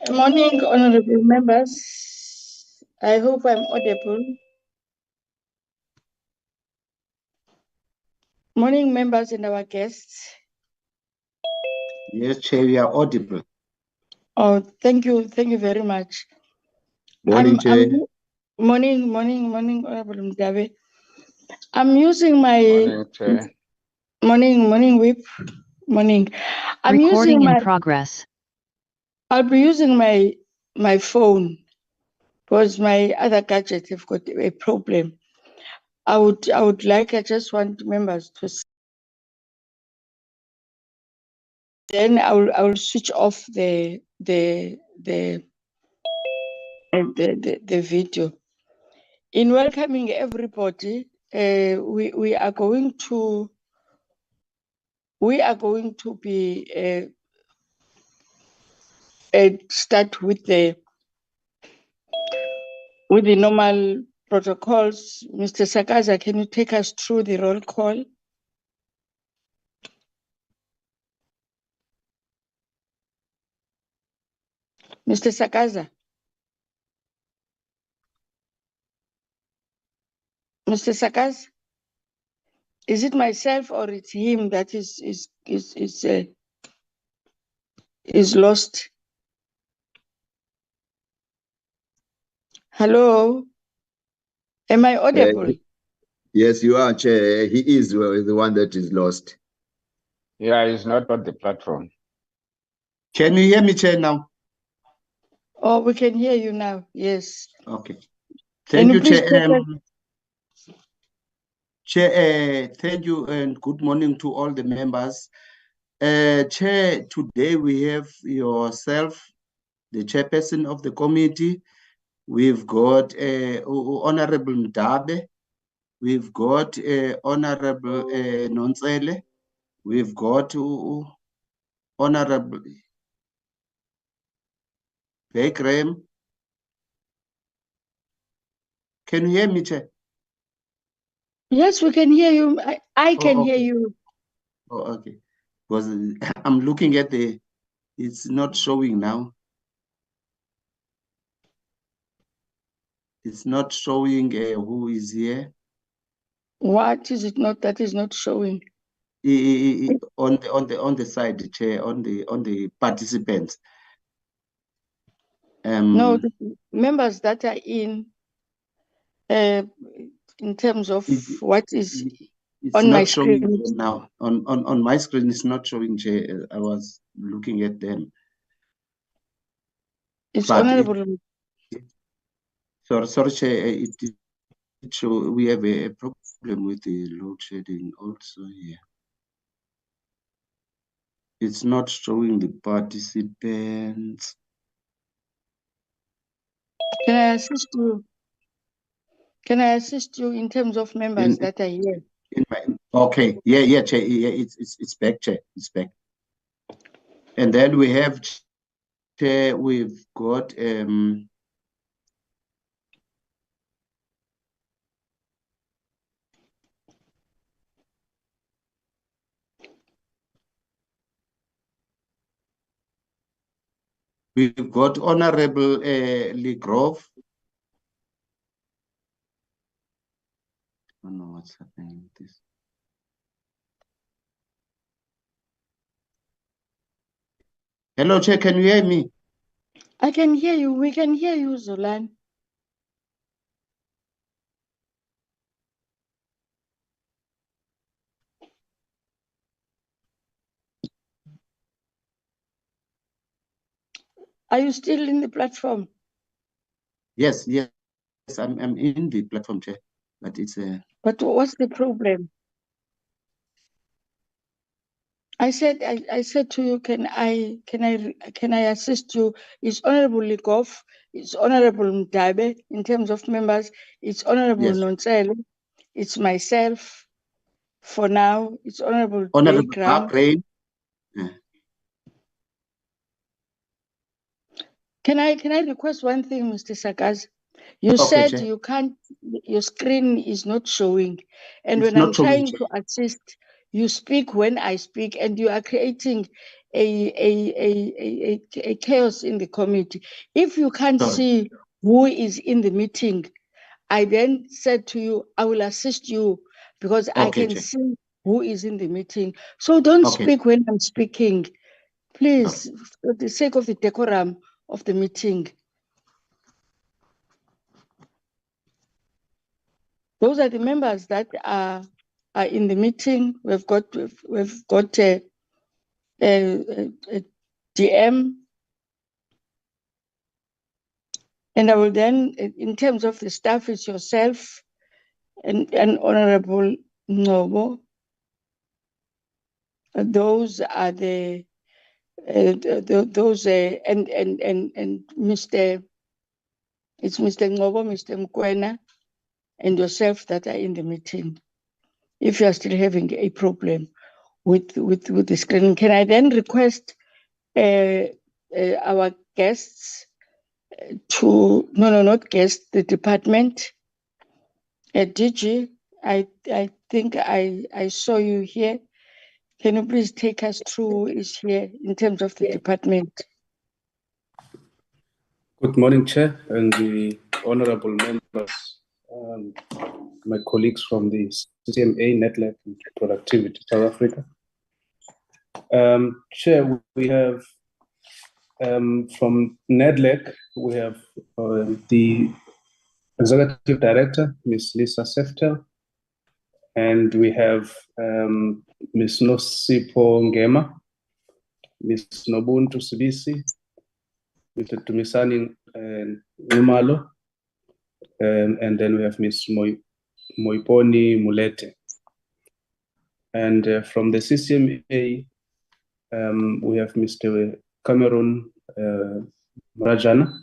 Morning, honorable members. I hope I'm audible. Morning, members and our guests. Yes, Chair, we are audible. Oh, thank you very much. Morning, Chair. Morning, Honorable Mdabe. I'm using my Morning, Chair. Morning, Whip. Morning. I'm Recording using in my. progress. I'll be using my phone because my other gadget have got a problem. I would like. I just want members to. Then I will switch off the video. In welcoming everybody, we are going to be start with the normal protocols. Mr. Sakaza, can you take us through the roll call? Mr. Sakaza. Mr. Sakaz, is it myself or it's him that is lost? Hello, am I audible? Yes, you are, Chair. He is the one that is lost. Yeah, he's not on the platform. Can you hear me, Chair, now? Oh, we can hear you now. Yes. Okay. Thank you, please Chair. Chair, thank you and good morning to all the members. Chair, today we have yourself, the chairperson of the committee. We've got Honorable Mdabe. We've got Honorable Nonsele. We've got Honorable Bekrem. Can you hear me, Chair? Yes, we can hear you. I can hear you. Oh, okay. Because I'm looking at it's not showing now. It's not showing who is here. What is it not that is not showing? On the side, Chair, on the participants. No, the members that are in terms of what is on my screen now. On my screen, it's not showing, Chair. I was looking at them. It's honorable. Sorry, Chair. It show we have a problem with the load shedding also here. It's not showing the participants. Can I assist you? Can I assist you in terms of members that are here? Okay, yeah, Chair. Yeah, it's back, Chair. It's back. And then we have, Chair, we've got we've got Honorable Lee Grove. I don't know what's happening with this. Hello, Chair, can you hear me? I can hear you. We can hear you, Zolan. Are you still in the platform? Yes, I'm in the platform, Chair, but it's But what's the problem? I said to you, can I assist you? It's Honorable Ligov, it's Honorable Mdabe in terms of members, it's Honorable Nonsele, it's myself. For now, it's Honorable Begram. Can I request one thing, Mr. Sakaz? You said Chair. you can't, your screen is not showing. And It's when I'm not showing, trying Chair. to assist, you speak when I speak, and you are creating a chaos in the committee. If you can't see who is in the meeting, I then said to you, I will assist you because I can see who is in the meeting. So don't speak when I'm speaking, please, for the sake of the decorum of the meeting. Those are the members that are in the meeting. We've got a DM. And I will then, in terms of the staff, it's yourself and Honorable Ngobo. Those are and Mr. It's Mr. Ngobo, Mr. Mkwena, and yourself that are in the meeting. If you are still having a problem with the screening, can I then request our guests not guests, the department, DG, I think I saw you here. Can you please take us through who is here in terms of the department? Good morning, Chair, and the honorable members, my colleagues from the CCMA, Nedlac, and Productivity South Africa. Chair, we have from Nedlac, we have the Executive Director, Ms. Lisa Seftel, and we have Ms. Nosipo Ngema, Ms. Nobuntu Sibisi, Mr. Tumisani Numalo, and then we have Ms. Moiponi Mulete. And from the CCMA, we have Mr. Cameron Rajana,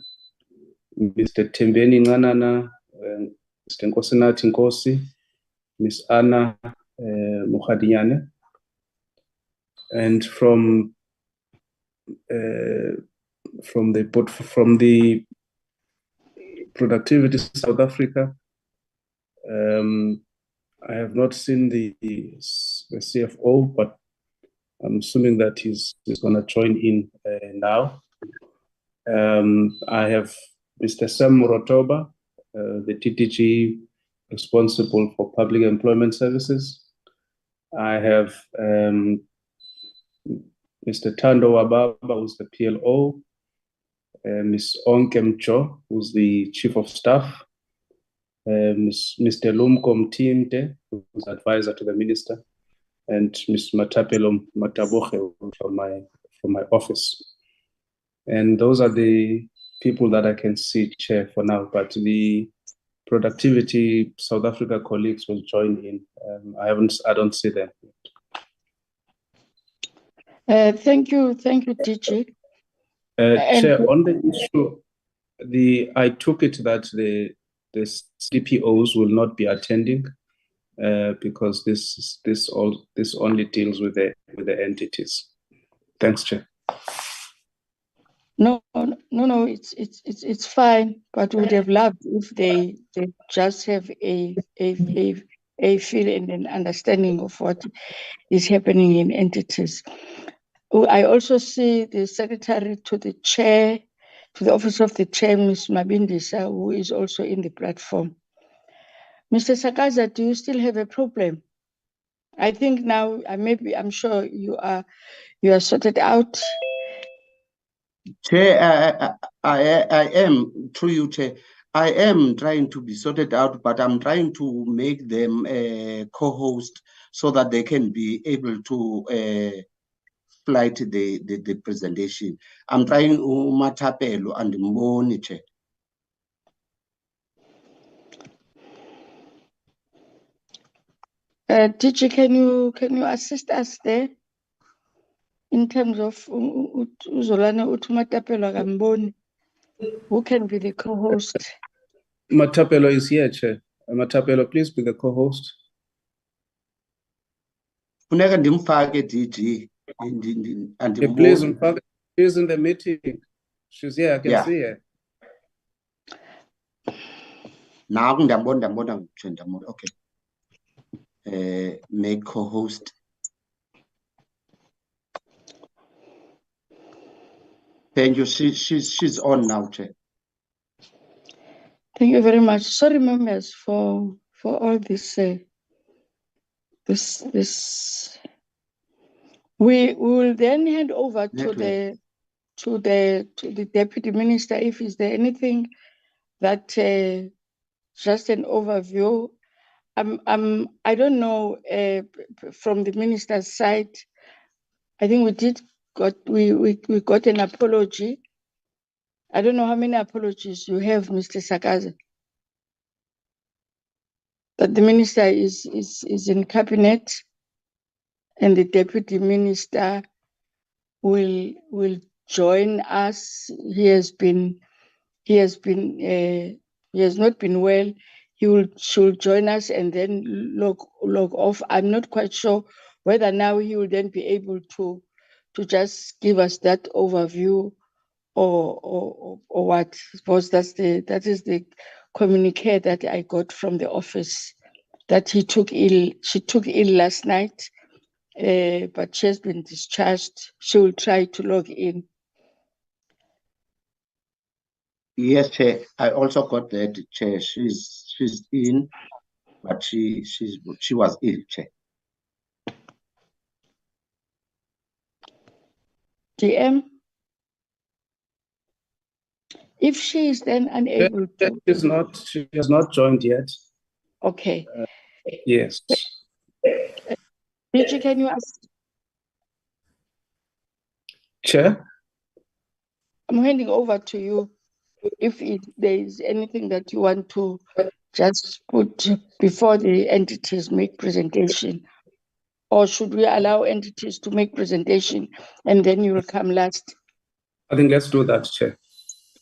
Mr. Tembeni Nganana, Mr. Nkosinati Nkosi, Ms. Anna Mukhadinyane. And from the Productivity South Africa, I have not seen the CFO, but I'm assuming that he's going to join in now. I have Mr. Sam Murotoba, the TTG responsible for public employment services. I have Mr. Tando Wababa, who's the PLO, Ms. Onkem Cho, who's the Chief of Staff, Mr. Lumkom Tinte, who's advisor to the Minister, and Ms. Matapelo Mataboche from my office. And those are the people that I can see, Chair, for now. But the Productivity South Africa colleagues will join in. I don't see them. Thank you, DG. Chair, on the issue, I took it that the CPOs will not be attending because this only deals with the entities. Thanks, Chair. No, it's fine. But we would have loved if they just have a feel and an understanding of what is happening in entities. I also see the secretary to the chair, to the office of the chair, Ms. Mabindisa, who is also in the platform. Mr. Sakaza, do you still have a problem? I think now, I'm sure you are sorted out. Chair, I am, through you, Chair, I am trying to be sorted out, but I'm trying to make them a co-host so that they can be able to flight the presentation. I'm trying Matapelo and Mboni, Chair. Teacher, can you assist us there in terms of Uzolane Utumatapelo Gamboni? Who can be the co-host? Matapelo is here, Chair. Matapelo, please be the co-host. Funeka ndimfake DG Please, she's in the meeting. She's here, I can see her. Now ndiyambona okay. Make co-host. Thank you. She's on now, Chair. Thank you very much. Sorry, members, for all this. This. We will then hand over to the Deputy Minister if is there anything that just an overview. I don't know from the minister's side. I think we got an apology. I don't know how many apologies you have, Mr. Sakaza. That the minister is in cabinet, and the deputy minister will join us. He has not been well. Should join us and then log off. I'm not quite sure whether now he will then be able to just give us that overview or what. Suppose that is the communique that I got from the office, that she took ill last night, but she has been discharged. She will try to log in. Yes, Chair. I also got that, Chair. She's in, but she was ill, Chair. DM, if she is then unable to, she has not joined yet. okay. Yes. Richie, can you ask? Chair? I'm handing over to you. If there is anything that you want to just put before the entities make presentation, or should we allow entities to make presentation and then you will come last? I think let's do that, Chair.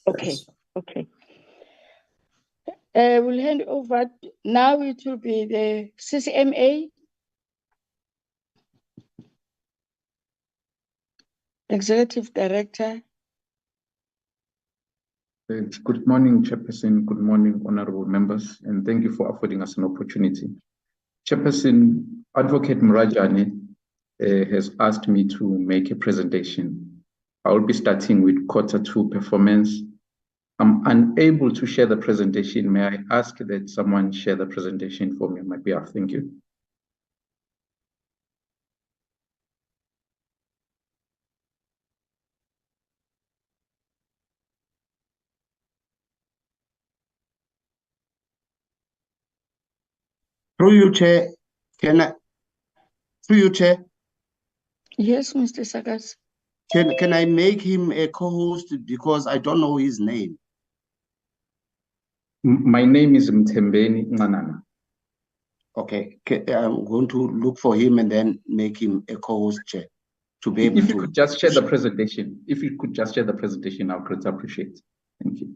Okay, Yes. okay. We'll hand over. Now it will be the CCMA. Executive Director. Good morning, Chairperson. Good morning, honorable members, and thank you for affording us an opportunity. Chairperson, Advocate Murajani has asked me to make a presentation. I will be starting with Q2 performance. I'm unable to share the presentation. May I ask that someone share the presentation for me on my behalf? Thank you. Through you, Chair. Through you, Chair. Yes, Mr. Sakas. Can I make him a co-host because I don't know his name? My name is Mtembeni Nganana. Okay, I'm going to look for him and then make him a co-host, Chair, to be able to. If you could just share the presentation, I would greatly appreciate. Thank you.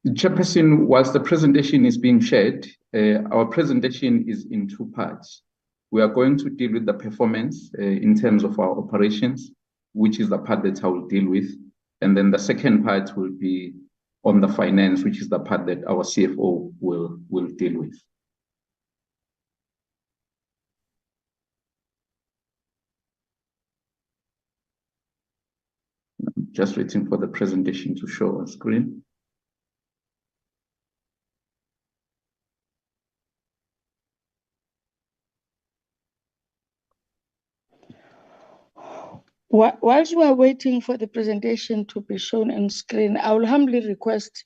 Chairperson, whilst the presentation is being shared, our presentation is in two parts. We are going to deal with the performance in terms of our operations, which is the part that I will deal with. And then the second part will be on the finance, which is the part that our CFO will deal with. I'm just waiting for the presentation to show on screen. Whilst we are waiting for the presentation to be shown on screen, I will humbly request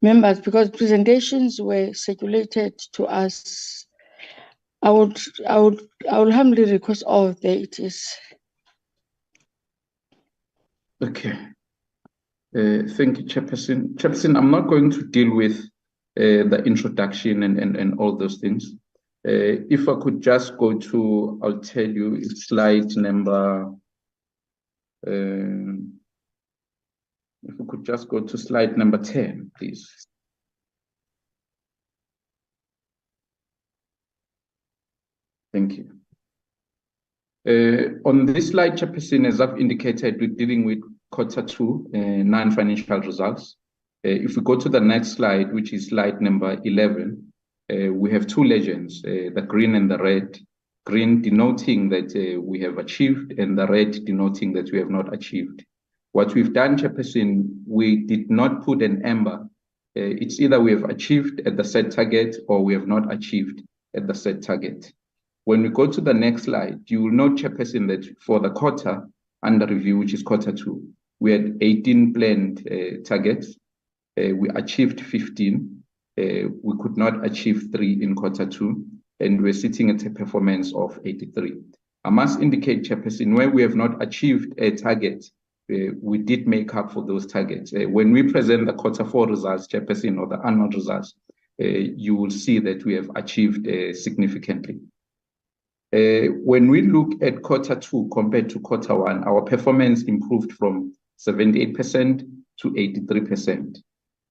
members, because presentations were circulated to us, I would humbly request, oh, there it is. Okay. Thank you, Chairperson. Chairperson, I'm not going to deal with the introduction and all those things. If I could just go to, I'll tell you, slide number, if we could just go to slide number 10, please. Thank you. On this slide, Chairperson, as I've indicated, we're dealing with Q2 non-financial results. If we go to the next slide, which is slide number 11, we have two legends, the green and the red, green denoting that we have achieved, and the red denoting that we have not achieved. What we've done, Chairperson, we did not put an amber. It's either we have achieved at the set target or we have not achieved at the set target. When we go to the next slide, you will note, Chairperson, that for the quarter under review, which is quarter 2, we had 18 planned targets. We achieved 15. We could not achieve 3 in quarter 2, and we're sitting at a performance of 83. I must indicate, Chairperson, where we have not achieved a target, we did make up for those targets. When we present the quarter 4 results, Chairperson, or the annual results, you will see that we have achieved significantly. When we look at quarter 2 compared to quarter 1, our performance improved from 78% to 83%.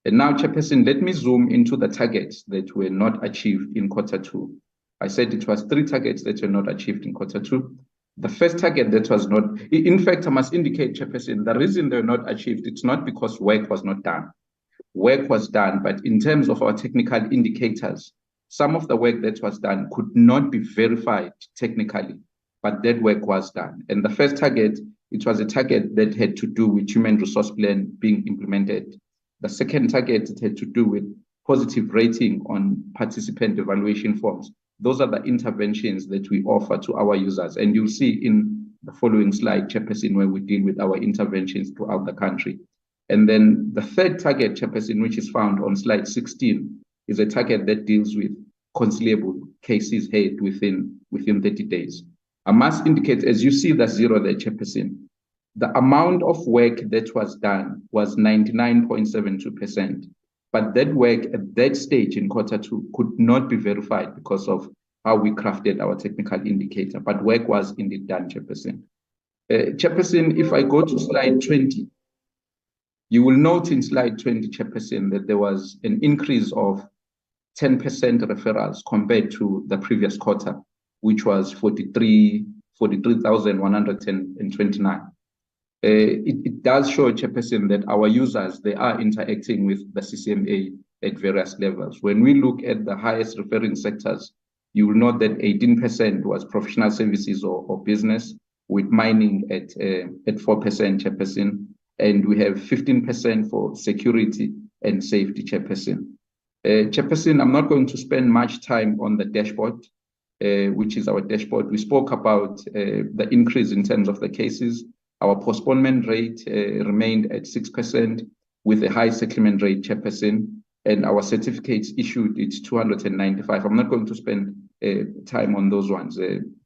And now, Chairperson, let me zoom into the targets that were not achieved in quarter 2. I said it was 3 targets that were not achieved in quarter 2. The first target that was not, in fact, I must indicate, Chairperson, the reason they were not achieved, it's not because work was not done. Work was done, but in terms of our technical indicators, some of the work that was done could not be verified technically, but that work was done. And the first target, it was a target that had to do with human resource plan being implemented. The second target, it had to do with positive rating on participant evaluation forms. Those are the interventions that we offer to our users. And you'll see in the following slide, Chairperson, where we deal with our interventions throughout the country. And then the third target, Chairperson, which is found on slide 16, is a target that deals with conciliable cases heard within 30 days. I must indicate, as you see the 0 there, Chairperson, the amount of work that was done was 99.72%. But that work at that stage in quarter 2 could not be verified because of how we crafted our technical indicator. But work was indeed done, Chairperson. Chairperson, if I go to slide 20, you will note in slide 20, Chairperson, that there was an increase of 10% referrals compared to the previous quarter, which was 43,129. It does show, Chairperson, that our users, they are interacting with the CCMA at various levels. When we look at the highest referring sectors, you will note that 18% was professional services or business, with mining at 4%, Chairperson, and we have 15% for security and safety, Chairperson. Chairperson, I'm not going to spend much time on the dashboard, which is our dashboard. We spoke about the increase in terms of the cases. Our postponement rate remained at 6% with a high settlement rate, Chairperson, and our certificates issued, it's 295. I'm not going to spend time on those ones,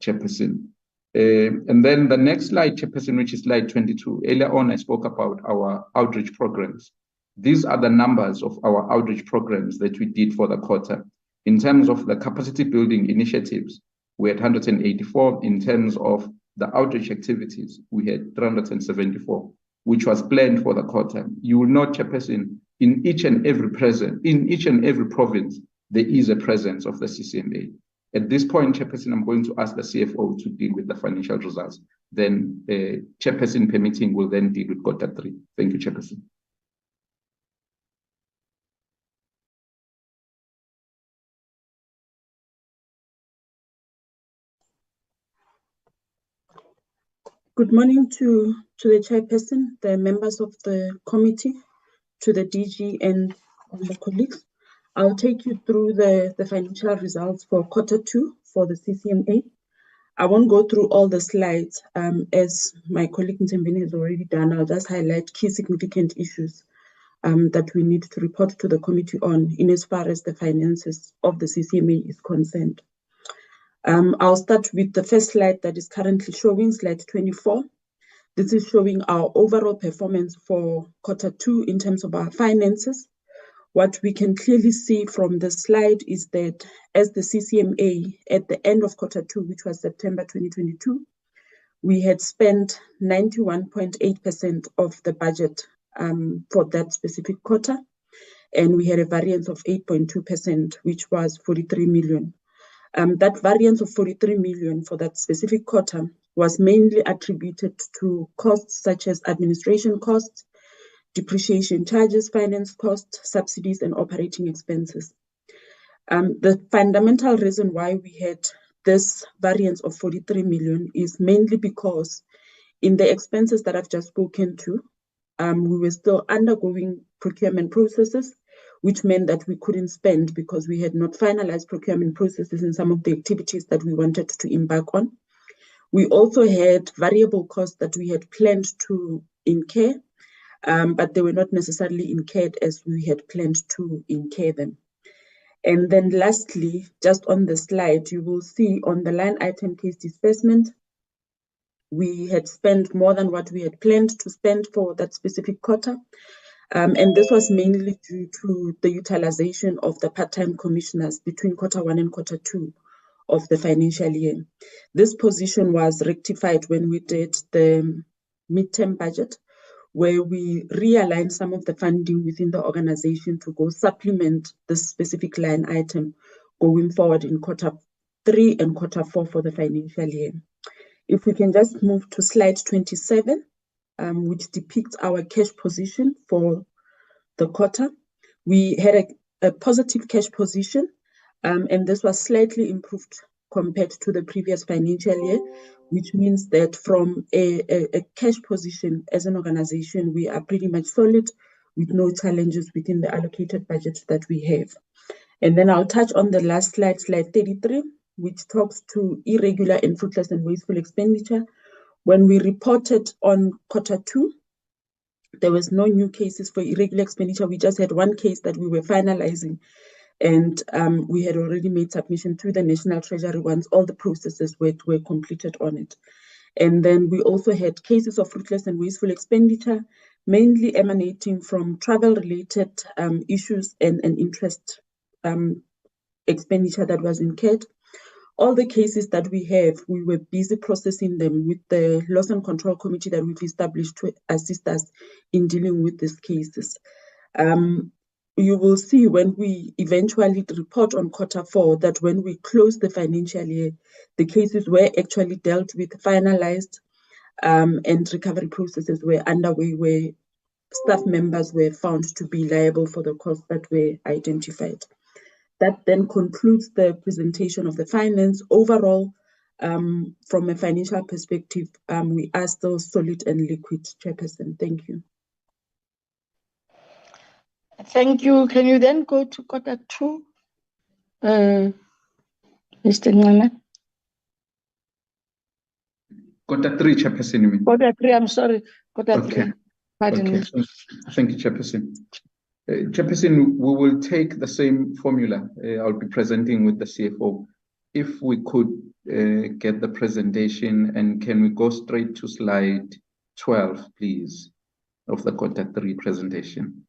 Chairperson. And then the next slide, Chairperson, which is slide 22. Earlier on, I spoke about our outreach programs. These are the numbers of our outreach programs that we did for the quarter. In terms of the capacity building initiatives, we had 184. In terms of the outreach activities, we had 374, which was planned for the quarter. You will note, Chairperson, in each and every province, there is a presence of the CCMA. At this point, Chairperson, I'm going to ask the CFO to deal with the financial results. Then Chairperson permitting will then deal with quarter 3. Thank you, Chairperson. Good morning to the Chairperson, the members of the committee, to the DG and the colleagues. I'll take you through the financial results for quarter 2 for the CCMA. I won't go through all the slides as my colleague Ntembeni has already done. I'll just highlight key significant issues that we need to report to the committee on in as far as the finances of the CCMA is concerned. I'll start with the first slide that is currently showing, slide 24. This is showing our overall performance for quarter 2 in terms of our finances. What we can clearly see from the slide is that as the CCMA at the end of quarter 2, which was September 2022, we had spent 91.8% of the budget for that specific quarter, and we had a variance of 8.2%, which was 43 million. That variance of 43 million for that specific quarter was mainly attributed to costs such as administration costs, depreciation charges, finance costs, subsidies, and operating expenses. The fundamental reason why we had this variance of 43 million is mainly because in the expenses that I've just spoken to, we were still undergoing procurement processes, which meant that we couldn't spend because we had not finalized procurement processes in some of the activities that we wanted to embark on. We also had variable costs that we had planned to incur, but they were not necessarily incurred as we had planned to incur them. And then lastly, just on the slide, you will see on the line item case disbursement, we had spent more than what we had planned to spend for that specific quarter. And this was mainly due to the utilization of the part-time commissioners between quarter 1 and quarter 2 of the financial year. This position was rectified when we did the midterm budget, where we realigned some of the funding within the organization to go supplement this specific line item going forward in quarter 3 and quarter 4 for the financial year. If we can just move to slide 27, which depicts our cash position for the quarter. We had a positive cash position, and this was slightly improved compared to the previous financial year, which means that from a cash position as an organization, we are pretty much solid with no challenges within the allocated budget that we have. And then I'll touch on the last slide, slide 33, which talks to irregular and fruitless and wasteful expenditure. When we reported on quarter 2, there was no new cases for irregular expenditure. We just had one case that we were finalizing, and we had already made submission to the National Treasury once all the processes were completed on it. And then we also had cases of fruitless and wasteful expenditure, mainly emanating from travel-related issues and interest expenditure that was incurred. All the cases that we have, we were busy processing them with the Loss and Control Committee that we've established to assist us in dealing with these cases. You will see when we eventually report on quarter 4 that when we close the financial year, the cases were actually dealt with, finalized, and recovery processes were underway where staff members were found to be liable for the costs that were identified. That then concludes the presentation of the finance. Overall, from a financial perspective, we are still solid and liquid, Chairperson. Thank you. Thank you. Can you then go to quarter 2, Mr. Nana? Quarter 3, Chairperson, you mean? Quarter 3, I'm sorry. Quarter 3. Pardon me. Thank you, Chairperson. Chairperson, we will take the same formula. I'll be presenting with the CFO. If we could get the presentation, and can we go straight to slide 12, please, of the quarter 3 presentation?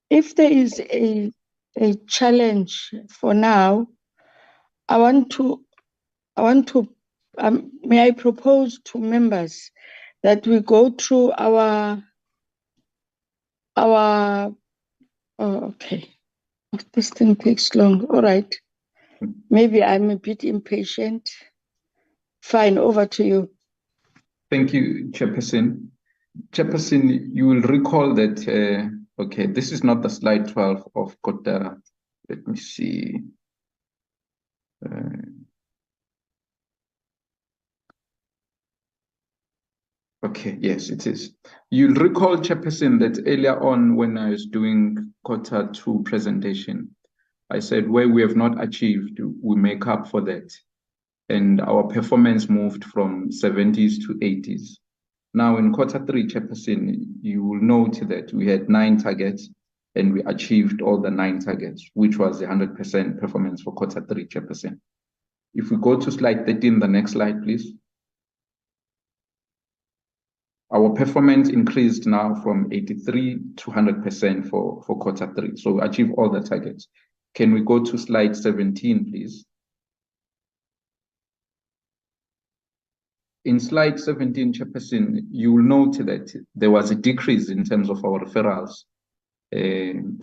If there is a challenge for now, I want to may I propose to members that we go through our okay. This thing takes long. All right. Maybe I'm a bit impatient. Fine, over to you. Thank you, Chairperson. Chairperson, you will recall that, okay, this is not the slide 12 of quarter, let me see. Okay, yes, it is. You'll recall, Chairperson, that earlier on when I was doing quarter 2 presentation, I said where we have not achieved, we make up for that. And our performance moved from 70s to 80s. Now in quarter 3, Chairperson, you will note that we had 9 targets and we achieved all the 9 targets, which was 100% performance for quarter 3, Chairperson. If we go to slide 13, the next slide, please. Our performance increased now from 83 to 100% for quarter 3. So we achieved all the targets. Can we go to slide 17, please? In slide 17, Chairperson, you will note that there was a decrease in terms of our referrals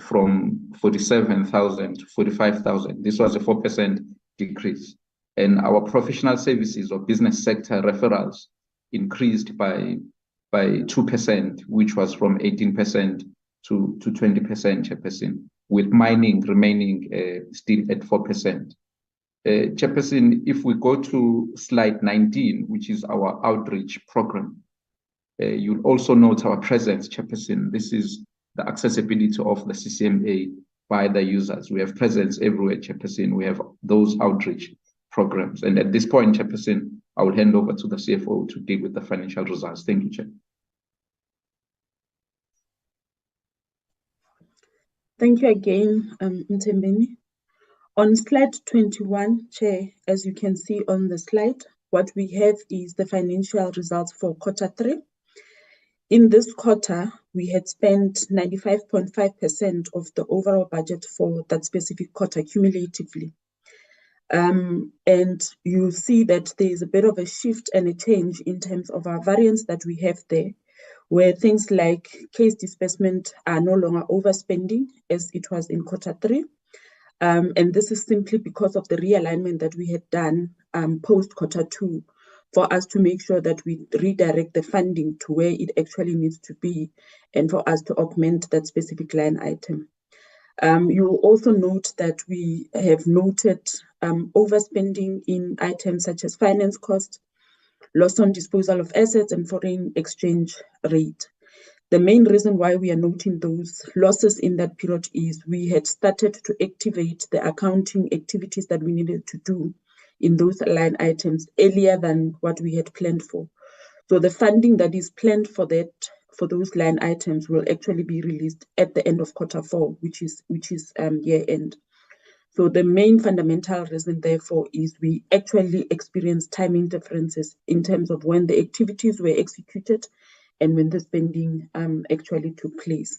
from 47,000 to 45,000. This was a 4% decrease. And our professional services or business sector referrals increased by 2%, which was from 18% to 20%, Chairperson, with mining remaining still at 4%. Chairperson, if we go to slide 19, which is our outreach program, you'll also note our presence, Chairperson. This is the accessibility of the CCMA by the users. We have presence everywhere, Chairperson. We have those outreach programs. And at this point, Chairperson, I will hand over to the CFO to deal with the financial results. Thank you, Chair. Thank you again, Mthembeni. On slide 21, Chair, as you can see on the slide, what we have is the financial results for Q3. In this quarter, we had spent 95.5% of the overall budget for that specific quarter cumulatively. And you see that there is a bit of a shift and a change in terms of our variance that we have there, where things like case disbursement are no longer overspending as it was in Q3. And this is simply because of the realignment that we had done post Q2 for us to make sure that we redirect the funding to where it actually needs to be and for us to augment that specific line item. You will also note that we have noted overspending in items such as finance cost, loss on disposal of assets, and foreign exchange rate. The main reason why we are noting those losses in that period is we had started to activate the accounting activities that we needed to do in those line items earlier than what we had planned for. So the funding that is planned for those line items will actually be released at the end of Q4, which is year end. So the main fundamental reason, therefore, is we actually experienced timing differences in terms of when the activities were executed and when the spending actually took place.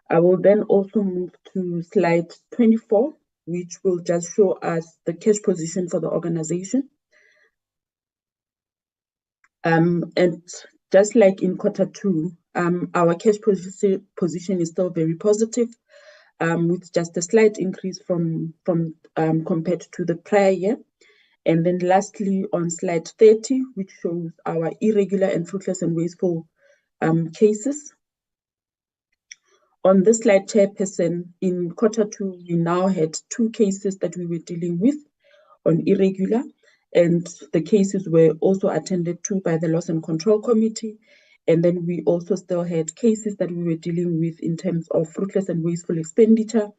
I will then also move to slide 24, which will just show us the cash position for the organization. And just like in Q2, our cash position is still very positive, with just a slight increase from compared to the prior year. And then lastly, on slide 30, which shows our irregular and fruitless and wasteful cases. On this slide, Chairperson, in Q2, we now had 2 cases that we were dealing with on irregular, and the cases were also attended to by the Loss and Control Committee. And then we also still had cases that we were dealing with in terms of fruitless and wasteful expenditure.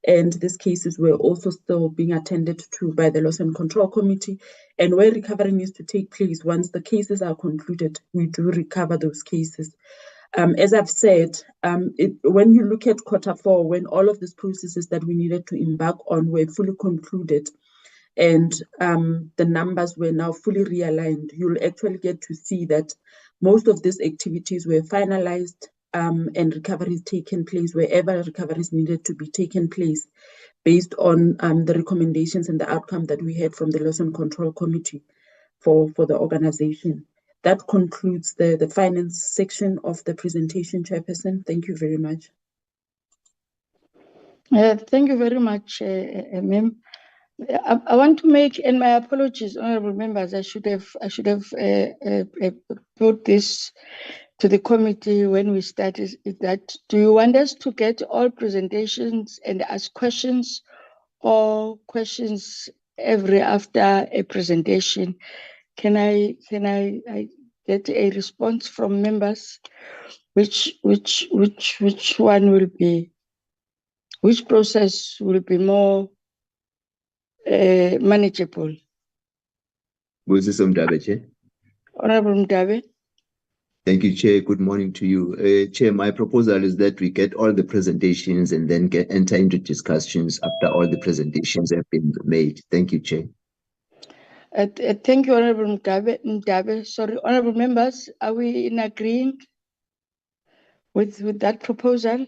And these cases were also still being attended to by the Loss and Control Committee. And where recovery needs to take place, once the cases are concluded, we do recover those cases. As I've said, when you look at Q4, when all of these processes that we needed to embark on were fully concluded and the numbers were now fully realigned, you'll actually get to see that most of these activities were finalized and recoveries taken place wherever recoveries needed to be taken place based on the recommendations and the outcome that we had from the Loss and Control Committee for the organization. That concludes the finance section of the presentation, Chairperson. Thank you very much. Thank you very much, Ma'am. I want to make, and my apologies, honorable members, I should have put this to the committee when we started, is that do you want us to get all presentations and ask questions, or questions every after a presentation? Can I get a response from members? Which one will be, which process will be more manageable? Honorable Mdabe. Thank you, Chair. Good morning to you. Chair, my proposal is that we get all the presentations and then enter into discussions after all the presentations have been made. Thank you, Chair. Thank you, Honorable Mdabe. Sorry, honorable members, are we in agreement with that proposal?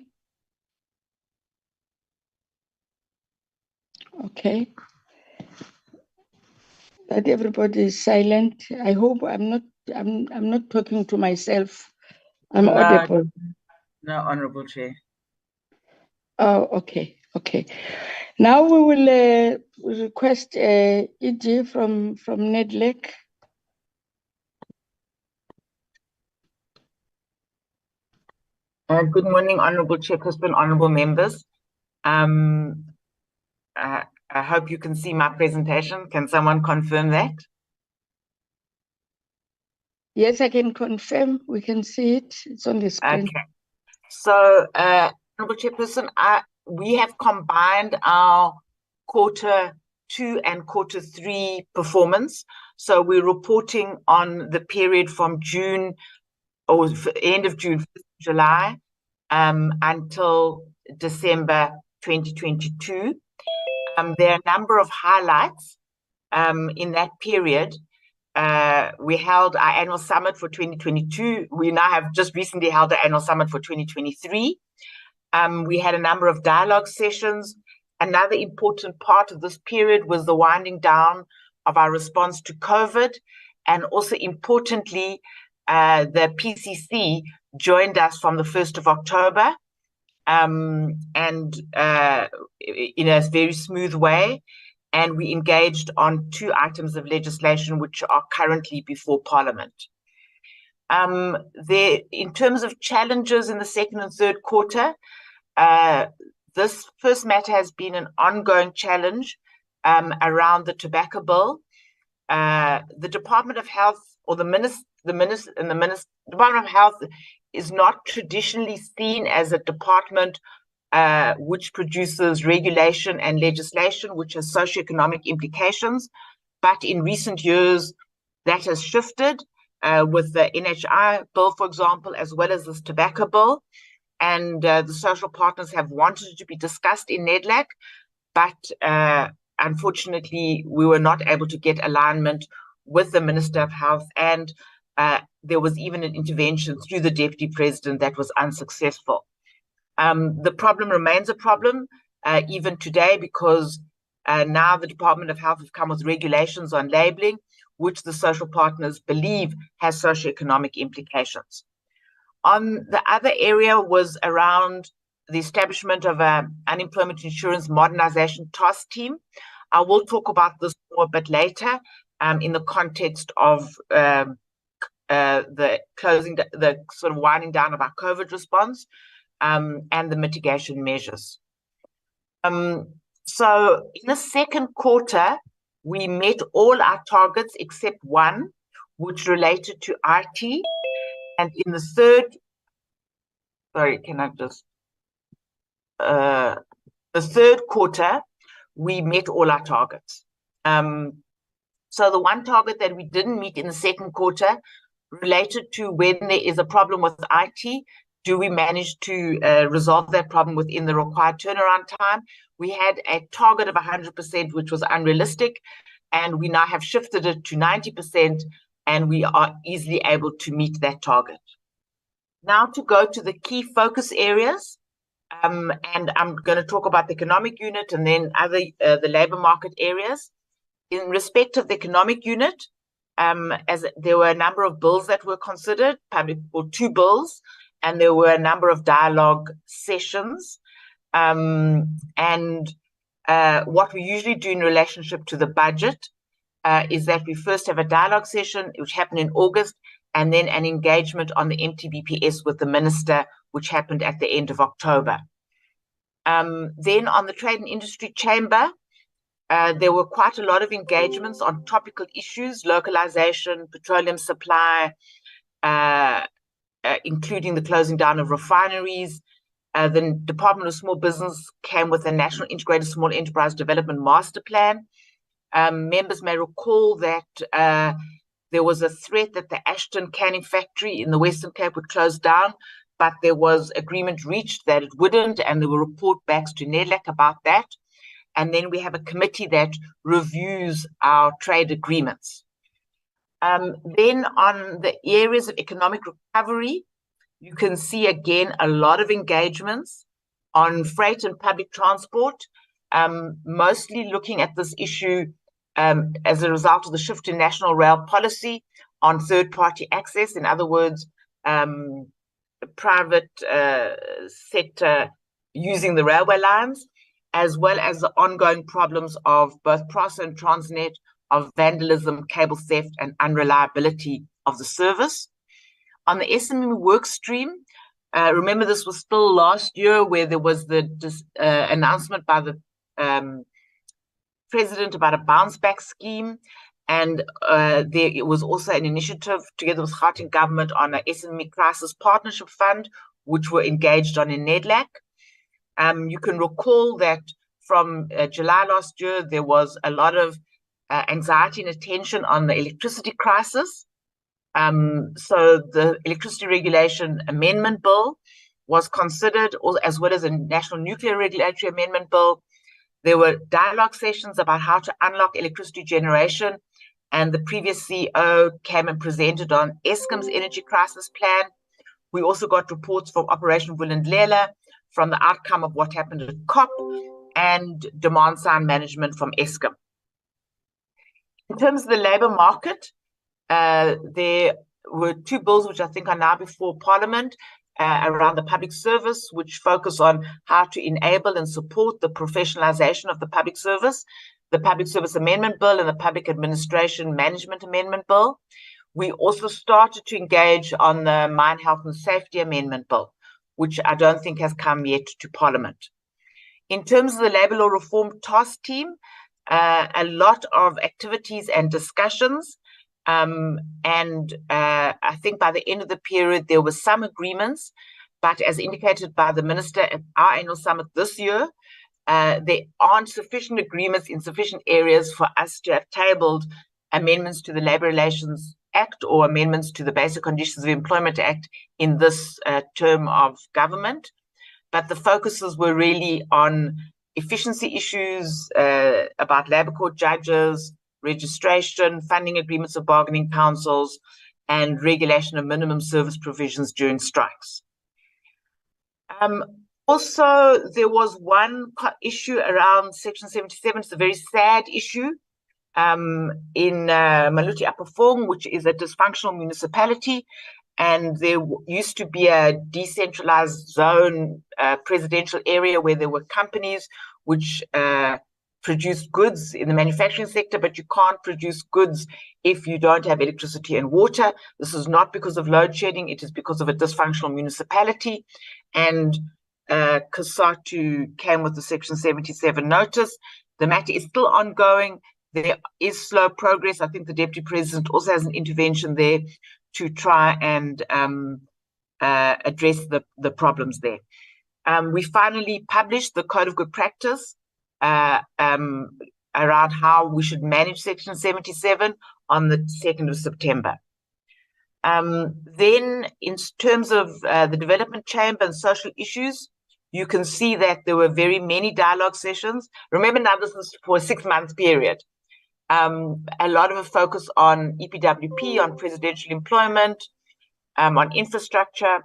Okay. that everybody is silent. I hope I'm not talking to myself. I'm audible. No, Honorable Chair. Oh, okay. Now we will request ED from Nedlac. Good morning, Honorable Chairperson, honorable members. I hope you can see my presentation. Can someone confirm that? Yes, I can confirm. We can see it. It's on the screen. Okay. So, Honorable Chairperson, we have combined our Q2 and Q3 performance. So we're reporting on the period from June or end of June, July, until December 2022. There are a number of highlights in that period. We held our annual summit for 2022. We now have just recently held the annual summit for 2023. We had a number of dialogue sessions. Another important part of this period was the winding down of our response to COVID. And also importantly, the PCC joined us from the 1st of October and in a very smooth way. And we engaged on 2 items of legislation which are currently before Parliament. In terms of challenges in the second and third quarter, this first matter has been an ongoing challenge around the tobacco bill. The Department of Health or the Department of Health is not traditionally seen as a department which produces regulation and legislation which has socioeconomic implications. But in recent years, that has shifted with the NHI bill, for example, as well as this tobacco bill. And the social partners have wanted it to be discussed in Nedlac, but unfortunately, we were not able to get alignment with the Minister of Health, and there was even an intervention through the Deputy President that was unsuccessful. The problem remains a problem even today because now the Department of Health have come with regulations on labeling, which the social partners believe has socioeconomic implications. On the other area was around the establishment of an unemployment insurance modernization task team. I will talk about this more a bit later in the context of the sort of winding down of our COVID response and the mitigation measures. So in the second quarter, we met all our targets except one, which related to IT. And in the third quarter, we met all our targets. So the one target that we didn't meet in the second quarter related to when there is a problem with IT, do we manage to resolve that problem within the required turnaround time? We had a target of 100%, which was unrealistic, and we now have shifted it to 90%, and we are easily able to meet that target. Now to go to the key focus areas, and I'm going to talk about the economic unit and then the labor market areas. In respect of the economic unit, as there were a number of bills that were considered, or 2 bills, and there were a number of dialogue sessions. What we usually do in relationship to the budget is that we first have a dialogue session, which happened in August, and then an engagement on the MTBPS with the minister, which happened at the end of October. Then on the Trade and Industry Chamber, there were quite a lot of engagements on topical issues, localization, petroleum supply, including the closing down of refineries. The Department of Small Business came with a National Integrated Small Enterprise Development Master Plan. Members may recall that there was a threat that the Ashton canning factory in the Western Cape would close down, but there was agreement reached that it wouldn't, and there were report backs to Nedlac about that. And then we have a committee that reviews our trade agreements. Then on the areas of economic recovery, you can see again a lot of engagements on freight and public transport, mostly looking at this issue as a result of the shift in national rail policy on third-party access. In other words, private sector using the railway lines, as well as the ongoing problems of both PRASA and Transnet of vandalism, cable theft, and unreliability of the service. On the SME work stream, remember this was still last year where there was the announcement by the president about a bounce back scheme, and there was also an initiative together with Gauteng government on a SME crisis partnership fund, which were engaged on in Nedlac. You can recall that from July last year, there was a lot of anxiety and attention on the electricity crisis. So the Electricity Regulation Amendment Bill was considered, as well as a National Nuclear Regulatory Amendment Bill. There were dialogue sessions about how to unlock electricity generation, and the previous CEO came and presented on Eskom's energy crisis plan. We also got reports from Operation Vulindlela from the outcome of what happened at COP, and demand side management from Eskom. In terms of the labour market, there were two bills which I think are now before Parliament around the public service, which focus on how to enable and support the professionalisation of the public service, the Public Service Amendment Bill and the Public Administration Management Amendment Bill. We also started to engage on the Mine Health and Safety Amendment Bill, which I don't think has come yet to Parliament. In terms of the Labour Law Reform Task Team, a lot of activities and discussions, and I think by the end of the period, there were some agreements, but as indicated by the Minister at our annual summit this year, there aren't sufficient agreements in sufficient areas for us to have tabled amendments to the Labour Relations Act or amendments to the Basic Conditions of Employment Act in this term of government. But the focuses were really on efficiency issues, about labour court judges, registration, funding agreements of bargaining councils, and regulation of minimum service provisions during strikes. Also, there was one issue around Section 77. It's a very sad issue in Maluti Upper Fong, which is a dysfunctional municipality. And there used to be a decentralized zone presidential area where there were companies which produce goods in the manufacturing sector, but you can't produce goods if you don't have electricity and water. This is not because of load shedding, it is because of a dysfunctional municipality. And COSATU came with the Section 77 notice. The matter is still ongoing. There is slow progress. I think the Deputy President also has an intervention there to try and address the problems there. We finally published the Code of Good Practice around how we should manage Section 77 on the 2nd of September. Then, in terms of the Development Chamber and social issues, you can see that there were very many dialogue sessions. Remember now, this is for a 6-month period. A lot of a focus on EPWP, on presidential employment, on infrastructure.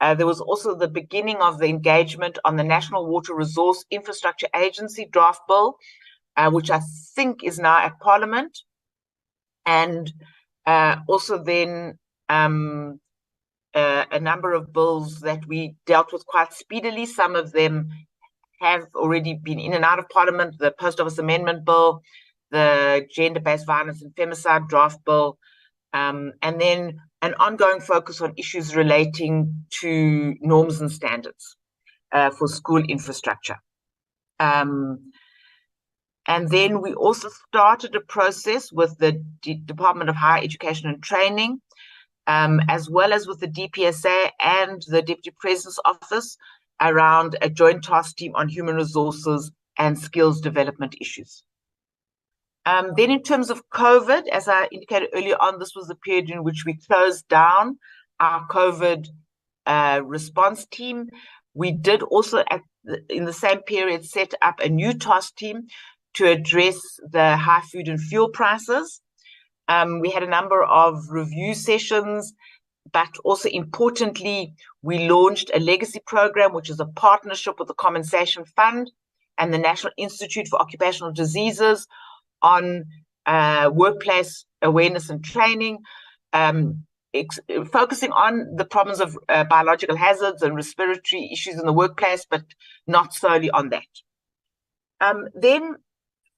There was also the beginning of the engagement on the National Water Resource Infrastructure Agency draft bill, which I think is now at Parliament. And also then a number of bills that we dealt with quite speedily. Some of them have already been in and out of Parliament, the Post Office Amendment Bill, the Gender-Based Violence and Femicide draft bill, and then an ongoing focus on issues relating to norms and standards for school infrastructure. And then we also started a process with the Department of Higher Education and Training, as well as with the DPSA and the Deputy President's Office around a joint task team on human resources and skills development issues. Then in terms of COVID, as I indicated earlier on, this was the period in which we closed down our COVID response team. We did also, in the same period, set up a new task team to address the high food and fuel prices. We had a number of review sessions, but also importantly, we launched a legacy program, which is a partnership with the Compensation Fund and the National Institute for Occupational Diseases on workplace awareness and training, focusing on the problems of biological hazards and respiratory issues in the workplace, but not solely on that. Then,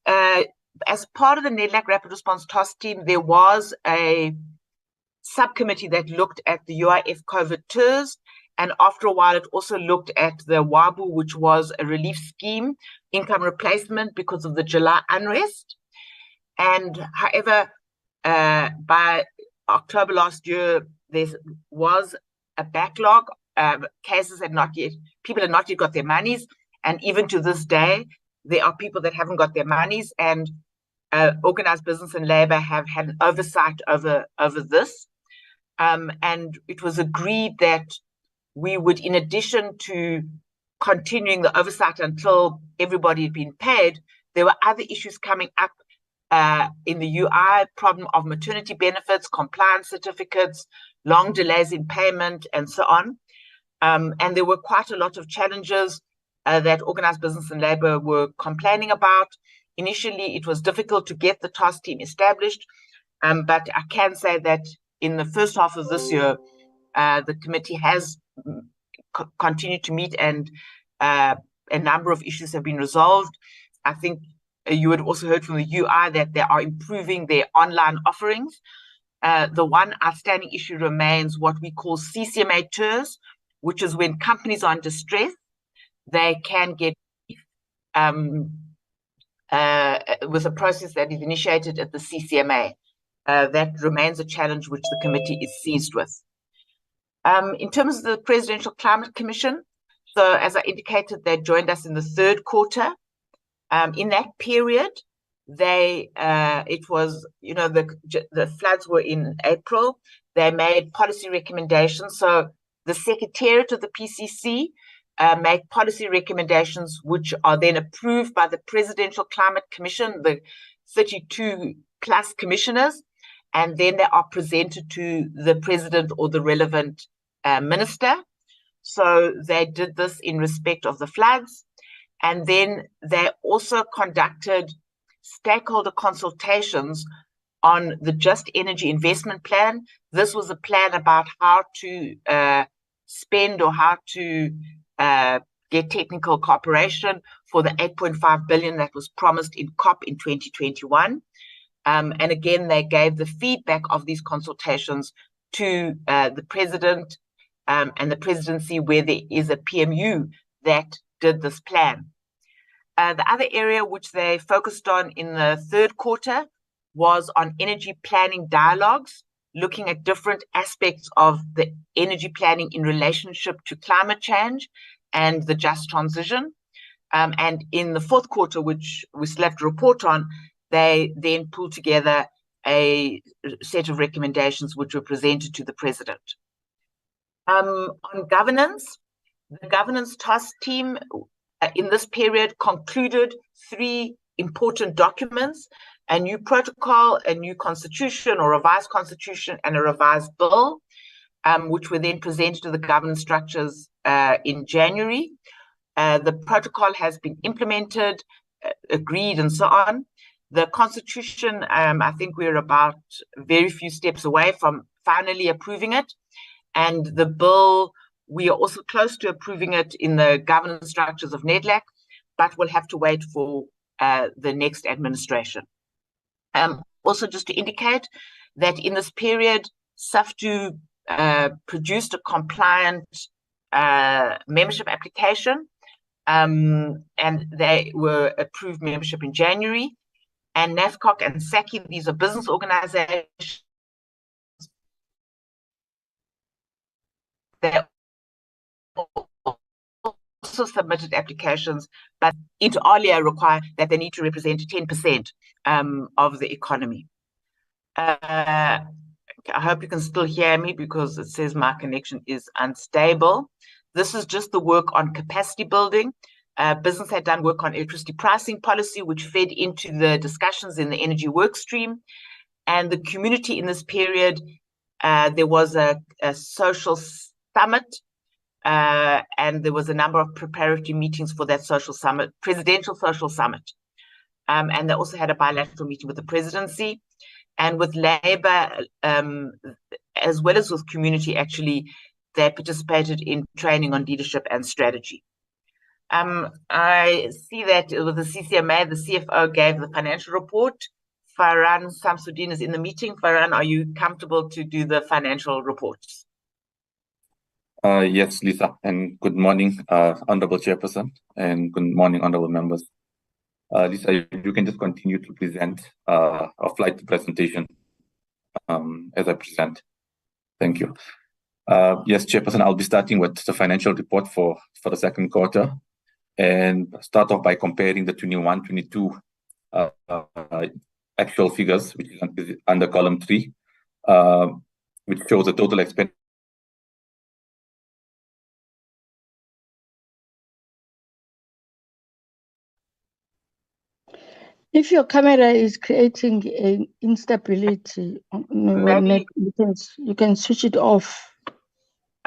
as part of the Nedlac Rapid Response Task Team, there was a subcommittee that looked at the UIF COVID TERS, and after a while, it also looked at the WABU, which was a relief scheme, income replacement because of the July unrest. And however, by October last year, there was a backlog. Cases had not yet, people had not yet got their monies. And even to this day, there are people that haven't got their monies, and Organized Business and Labor have had an oversight over this. And it was agreed that we would, in addition to continuing the oversight until everybody had been paid, there were other issues coming up in the UI, problem of maternity benefits, compliance certificates, long delays in payment, and so on. And there were quite a lot of challenges that Organized Business and Labor were complaining about. Initially, it was difficult to get the task team established, but I can say that in the first half of this year, the committee has continued to meet, and a number of issues have been resolved. I think you had also heard from the UI that they are improving their online offerings. The one outstanding issue remains what we call CCMA TERS, which is when companies are in distress, they can get with a process that is initiated at the CCMA. That remains a challenge which the committee is seized with. In terms of the Presidential Climate Commission, so as I indicated, they joined us in the third quarter. In that period, it was, the floods were in April. They made policy recommendations. So the Secretariat of the PCC made policy recommendations, which are then approved by the Presidential Climate Commission, the 32 plus commissioners, and then they are presented to the president or the relevant minister. So they did this in respect of the floods. And then they also conducted stakeholder consultations on the Just Energy Investment Plan. This was a plan about how to spend or how to get technical cooperation for the 8.5 billion that was promised in COP in 2021. And again, they gave the feedback of these consultations to the president and the presidency, where there is a PMU that did this plan. The other area which they focused on in the third quarter was on energy planning dialogues, looking at different aspects of the energy planning in relationship to climate change and the just transition. And in the fourth quarter, which we still have to report on, they then pulled together a set of recommendations which were presented to the president. On governance, the governance task team in this period concluded 3 important documents: a new protocol, a new constitution or revised constitution, and a revised bill, which were then presented to the governance structures in January. The protocol has been implemented, agreed, and so on. The constitution, I think we're about very few steps away from finally approving it. And the bill, we are also close to approving it in the governance structures of Nedlac, but we'll have to wait for the next administration. Also, just to indicate that in this period, SAFTU produced a compliant membership application, and they were approved membership in January. And NAFCOC and SACI, these are business organizations, they also submitted applications, but inter alia require that they need to represent 10% of the economy. I hope you can still hear me because it says my connection is unstable. This is just the work on capacity building. Business had done work on electricity pricing policy, which fed into the discussions in the energy work stream. And the community in this period, there was a social summit, and there was a number of preparatory meetings for that social summit, presidential social summit. and they also had a bilateral meeting with the presidency and with Labour, as well as with community, actually, they participated in training on leadership and strategy. I see that with the CCMA, the CFO gave the financial report. Farhan Samsudeen is in the meeting. Farhan, are you comfortable to do the financial reports? Yes, Lisa, and good morning, Honorable Chairperson, and good morning, Honorable Members. Lisa, you can just continue to present a flight presentation as I present. Thank you. Yes, Chairperson, I'll be starting with the financial report for the second quarter and start off by comparing the 21-22 actual figures, which is under column 3, which shows the total expenditure. If your camera is creating an instability, you can switch it off.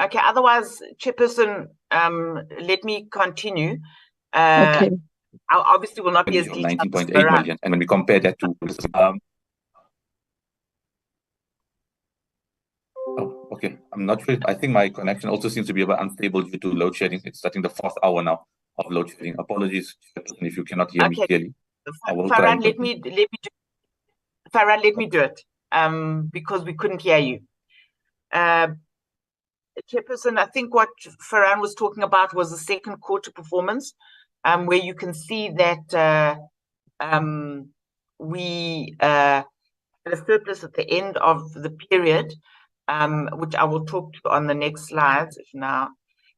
Okay, otherwise, Chairperson, let me continue. Okay. I obviously will not be as detailed. 19.8 million, and when we compare that to oh, okay, I'm not sure. I think my connection also seems to be a bit unstable due to load shedding. It's starting the 4th hour now of load shedding. Apologies, Chairperson, if you cannot hear me clearly. Farhan, let me do it because we couldn't hear you. Chairperson, I think what Farhan was talking about was the second quarter performance, where you can see that we had a surplus at the end of the period, which I will talk to on the next slides now.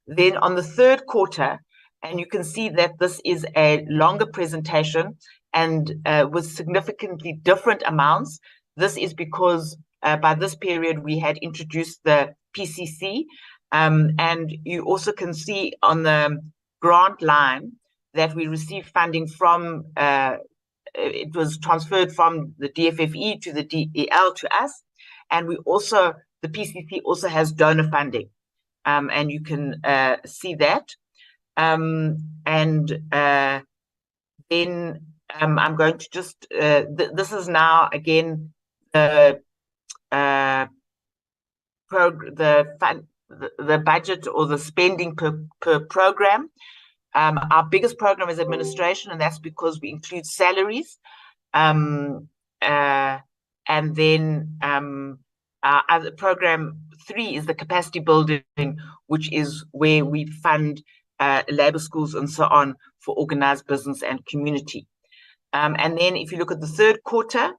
Then on the third quarter, and you can see that this is a longer presentation and with significantly different amounts. This is because by this period we had introduced the PCC, and you also can see on the grant line that we received funding from, it was transferred from the DFFE to the DEL to us, and we also, the PCC also has donor funding, and you can see that. Then I'm going to just, this is now again the budget or the spending per program. Our biggest program is administration, and that's because we include salaries. And then our other program 3 is the capacity building, which is where we fund labor schools and so on for organized business and community. And then if you look at the third quarter,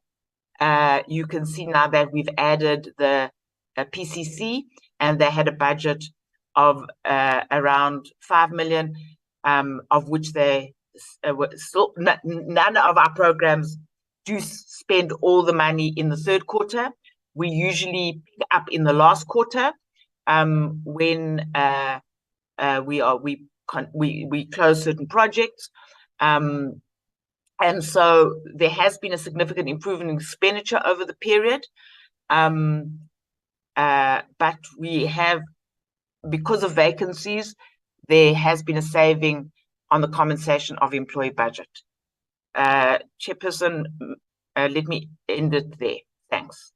you can see now that we've added the PCC, and they had a budget of around 5 million, of which they still, none of our programs do spend all the money in the third quarter. We usually pick up in the last quarter when we close certain projects. And so there has been a significant improvement in expenditure over the period. But we have, because of vacancies, there has been a saving on the compensation of employee budget. Chairperson, let me end it there. Thanks.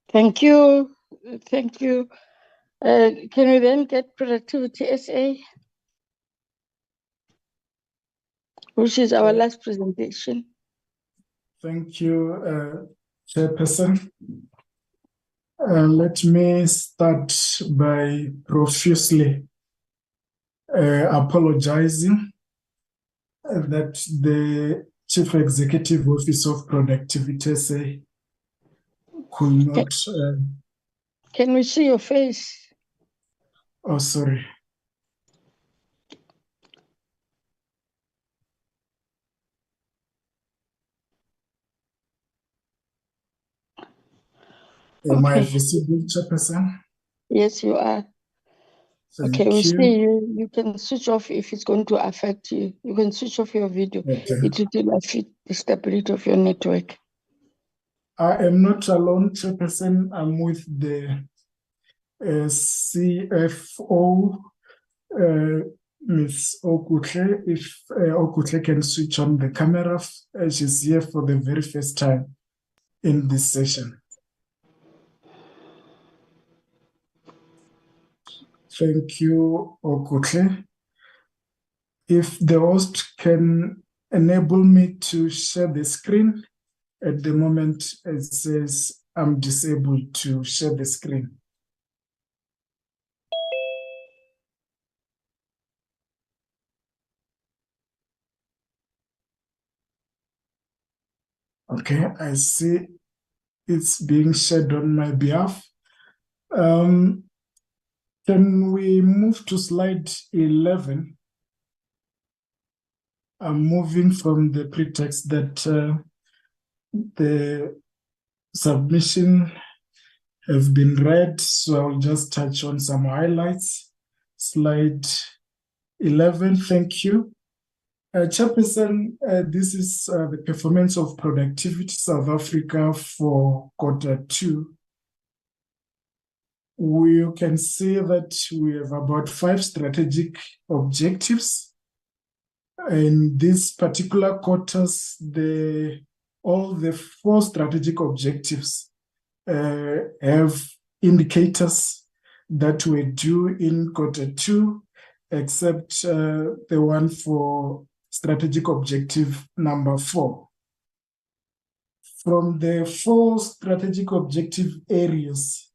Thank you. Thank you. Can we then get Productivity SA, which is our last presentation? Thank you, Chairperson. Let me start by profusely apologizing that the Chief Executive Office of Productivity SA could not... Can we see your face? Oh, sorry. Am I visible, Chairperson? Yes, you are. Thank we you. see you. You can switch off if it's going to affect you. You can switch off your video. Okay. It will affect the stability of your network. I am not alone, Chairperson. I'm with the CFO, Ms. Okutle, if Okutle can switch on the camera. She's here for the very first time in this session. Thank you, Okutle. If the host can enable me to share the screen. At the moment, it says I'm disabled to share the screen. Okay, I see it's being shared on my behalf. Can we move to slide 11? I'm moving from the pretext that the submission have been read, so I'll just touch on some highlights. Slide 11, thank you. Chairperson, this is the performance of productivity South Africa for Q2. We can see that we have about 5 strategic objectives. In these particular quarters, all the 4 strategic objectives have indicators that were due in Q2, except the one for strategic objective number 4. From the 4 strategic objective areas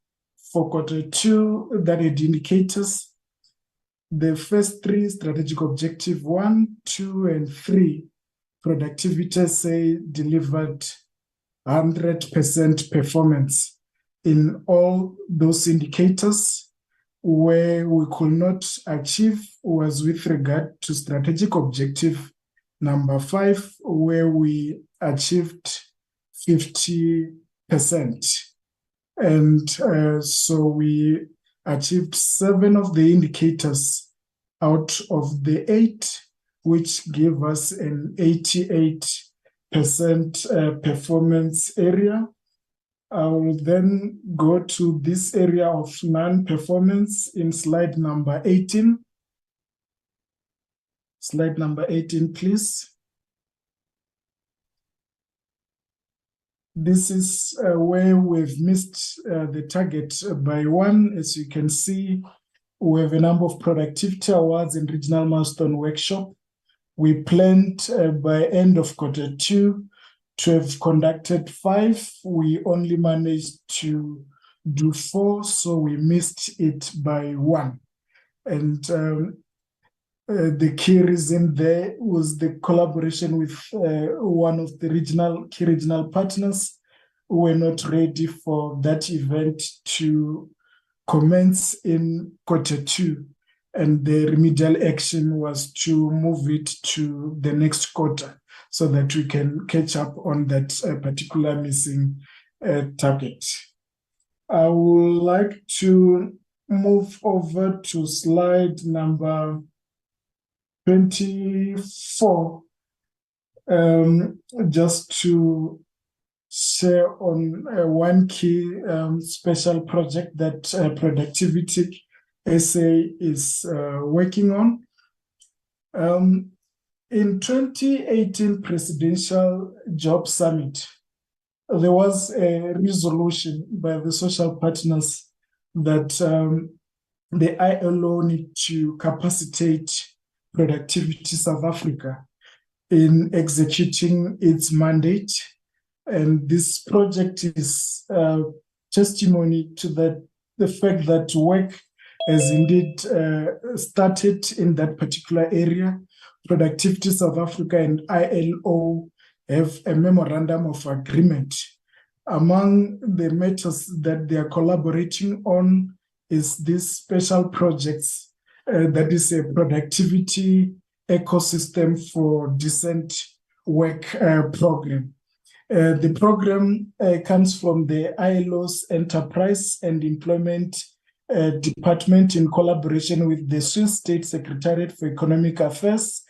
for Q2 that had indicators, the first 3 strategic objective 1, 2, and 3, productivity say delivered 100% performance in all those indicators. Where we could not achieve was with regard to strategic objective number 5, where we achieved 50%. And so we achieved 7 of the indicators out of the 8, which gave us an 88% performance area. I will then go to this area of non-performance in slide number 18. Slide number 18, please. This is where we've missed the target by 1. As you can see, we have a number of productivity awards and regional milestone workshop. We planned by end of Q2 to have conducted 5. We only managed to do 4, so we missed it by 1. And the key reason there was the collaboration with one of the key regional partners who were not ready for that event to commence in Q2. And the remedial action was to move it to the next quarter, so that we can catch up on that particular missing target. I would like to move over to slide number 24, just to share on one key special project that Productivity SA is working on. In 2018 Presidential Job Summit, there was a resolution by the social partners that the ILO need to capacitate Productivity South Africa in executing its mandate. And this project is testimony to the fact that work has indeed started in that particular area. Productivity South Africa and ILO have a memorandum of agreement. Among the matters that they are collaborating on is these special projects, that is a productivity ecosystem for decent work program. The program comes from the ILO's Enterprise and Employment Department in collaboration with the Swiss State Secretariat for Economic Affairs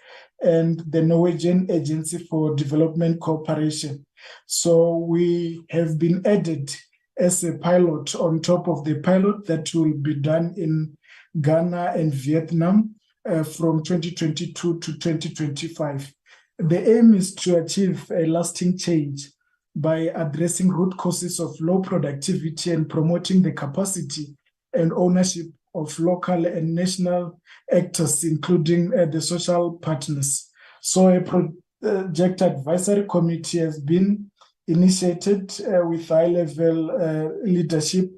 and the Norwegian Agency for Development Cooperation. So we have been added as a pilot on top of the pilot that will be done in Ghana and Vietnam from 2022 to 2025. The aim is to achieve a lasting change by addressing root causes of low productivity and promoting the capacity and ownership of local and national actors, including the social partners. So a project advisory committee has been initiated with high-level leadership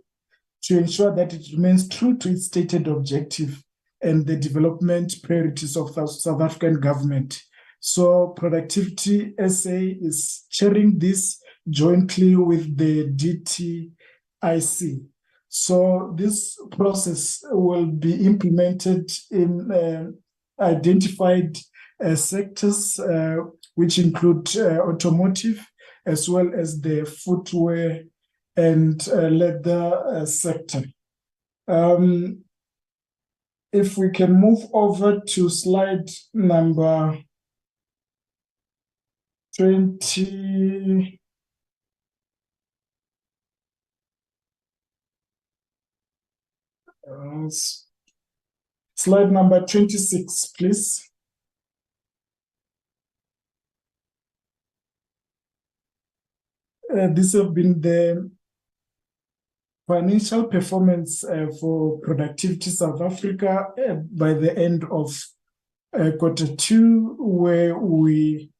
to ensure that it remains true to its stated objective and the development priorities of the South African government. So Productivity SA is chairing this jointly with the DTIC. So this process will be implemented in identified sectors, which include automotive, as well as the footwear and leather sector. If we can move over to slide number 20. Slide number 26, please. This have been the financial performance for Productivity South Africa by the end of Q2, where we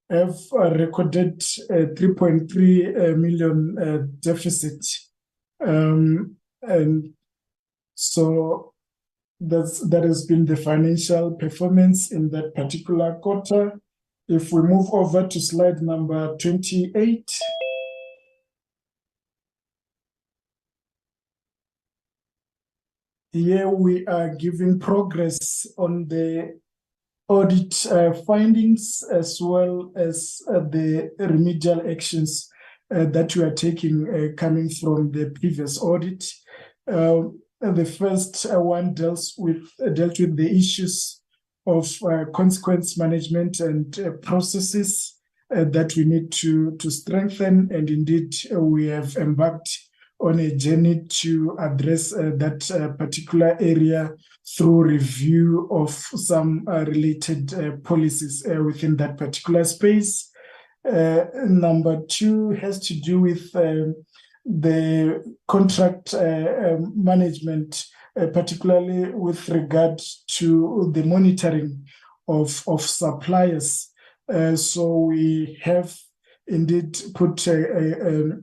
have recorded 3.3 million deficit. And so that has been the financial performance in that particular quarter. If we move over to slide number 28. Here we are giving progress on the audit findings, as well as the remedial actions that we are taking coming from the previous audit. The first one dealt with the issues of consequence management and processes that we need to strengthen, and indeed we have embarked on a journey to address that particular area through review of some related policies within that particular space. Number two has to do with the contract management, particularly with regard to the monitoring of suppliers. So we have indeed put a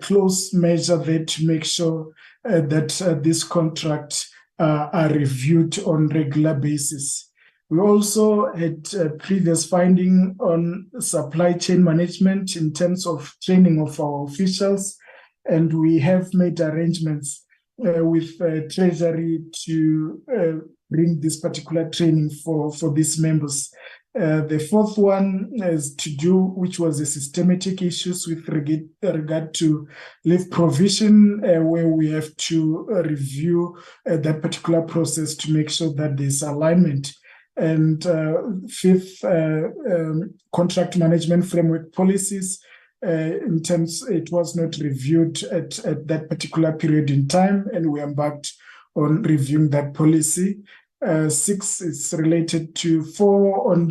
close measure there to make sure that these contracts are reviewed on regular basis. We also had previous finding on supply chain management in terms of training of our officials, and we have made arrangements with Treasury to bring this particular training for these members. The fourth one is to do, which was the systematic issues with regard to leave provision, where we have to review that particular process to make sure that there's alignment. And fifth, contract management framework policies. In terms, it was not reviewed at that particular period in time, and we embarked on reviewing that policy. 6 is related to 4 on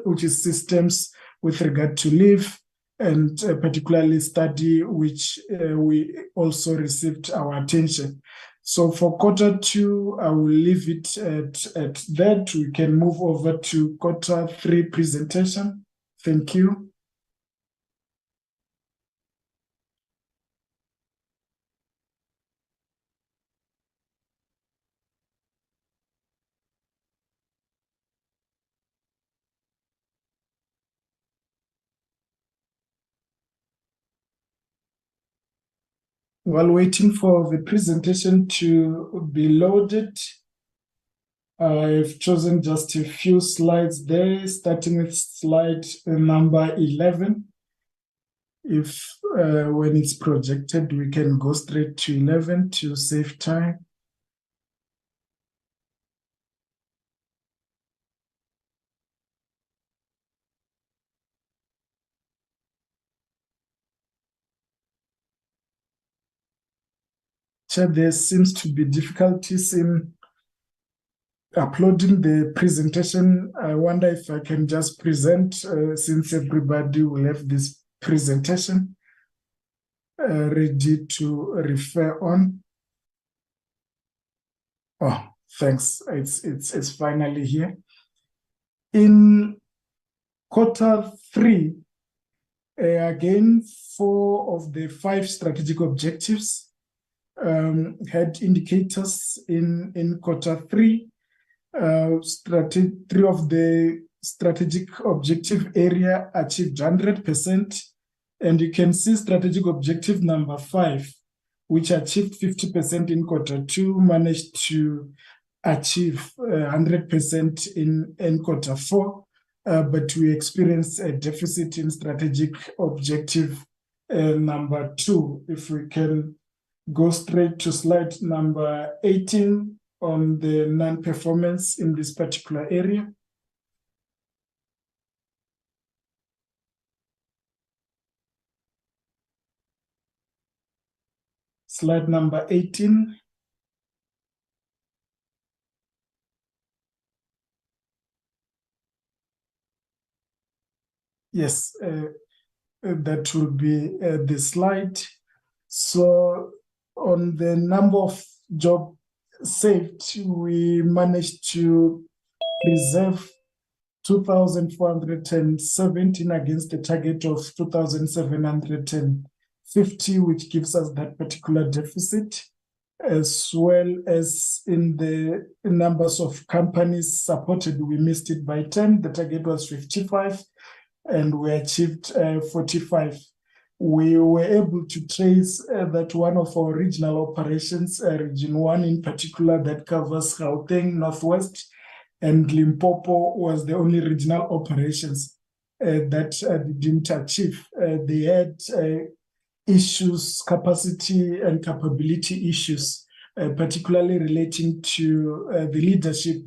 which is systems with regard to leave, and particularly study, which we also received our attention. So for Q2, I will leave it at that. We can move over to Q3 presentation. Thank you. While waiting for the presentation to be loaded, I've chosen just a few slides there, starting with slide number 11. If when it's projected, we can go straight to 11 to save time. There seems to be difficulties in uploading the presentation. I wonder if I can just present since everybody will have this presentation ready to refer on. Oh, thanks. It's finally here. In Q3, again, 4 of the 5 strategic objectives had indicators in Q3. 3 of the strategic objective area achieved 100%. And you can see strategic objective number 5, which achieved 50% in Q2, managed to achieve 100% in Q4. But we experienced a deficit in strategic objective number 2. If we can go straight to slide number 18 on the non-performance in this particular area. Slide number 18. Yes, that will be the slide. So on the number of jobs saved, we managed to preserve 2,417 against a target of 2,750, which gives us that particular deficit, as well as in the numbers of companies supported, we missed it by 10. The target was 55, and we achieved 45. We were able to trace that one of our regional operations, Region 1 in particular, that covers Gauteng, Northwest, and Limpopo, was the only regional operations that didn't achieve. They had issues, capacity and capability issues, particularly relating to the leadership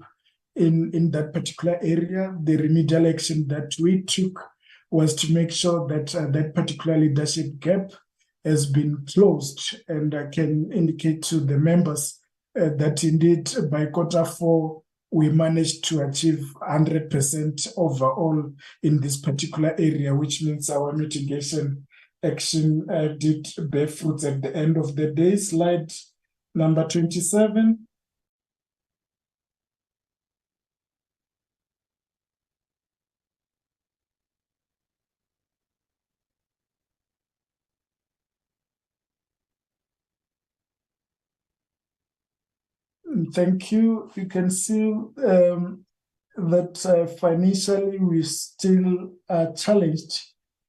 in that particular area. The remedial action that we took was to make sure that that particular leadership gap has been closed. And I can indicate to the members that indeed by Q4, we managed to achieve 100% overall in this particular area, which means our mitigation action did bear fruits at the end of the day. Slide number 27. Thank you. You can see that financially we still are challenged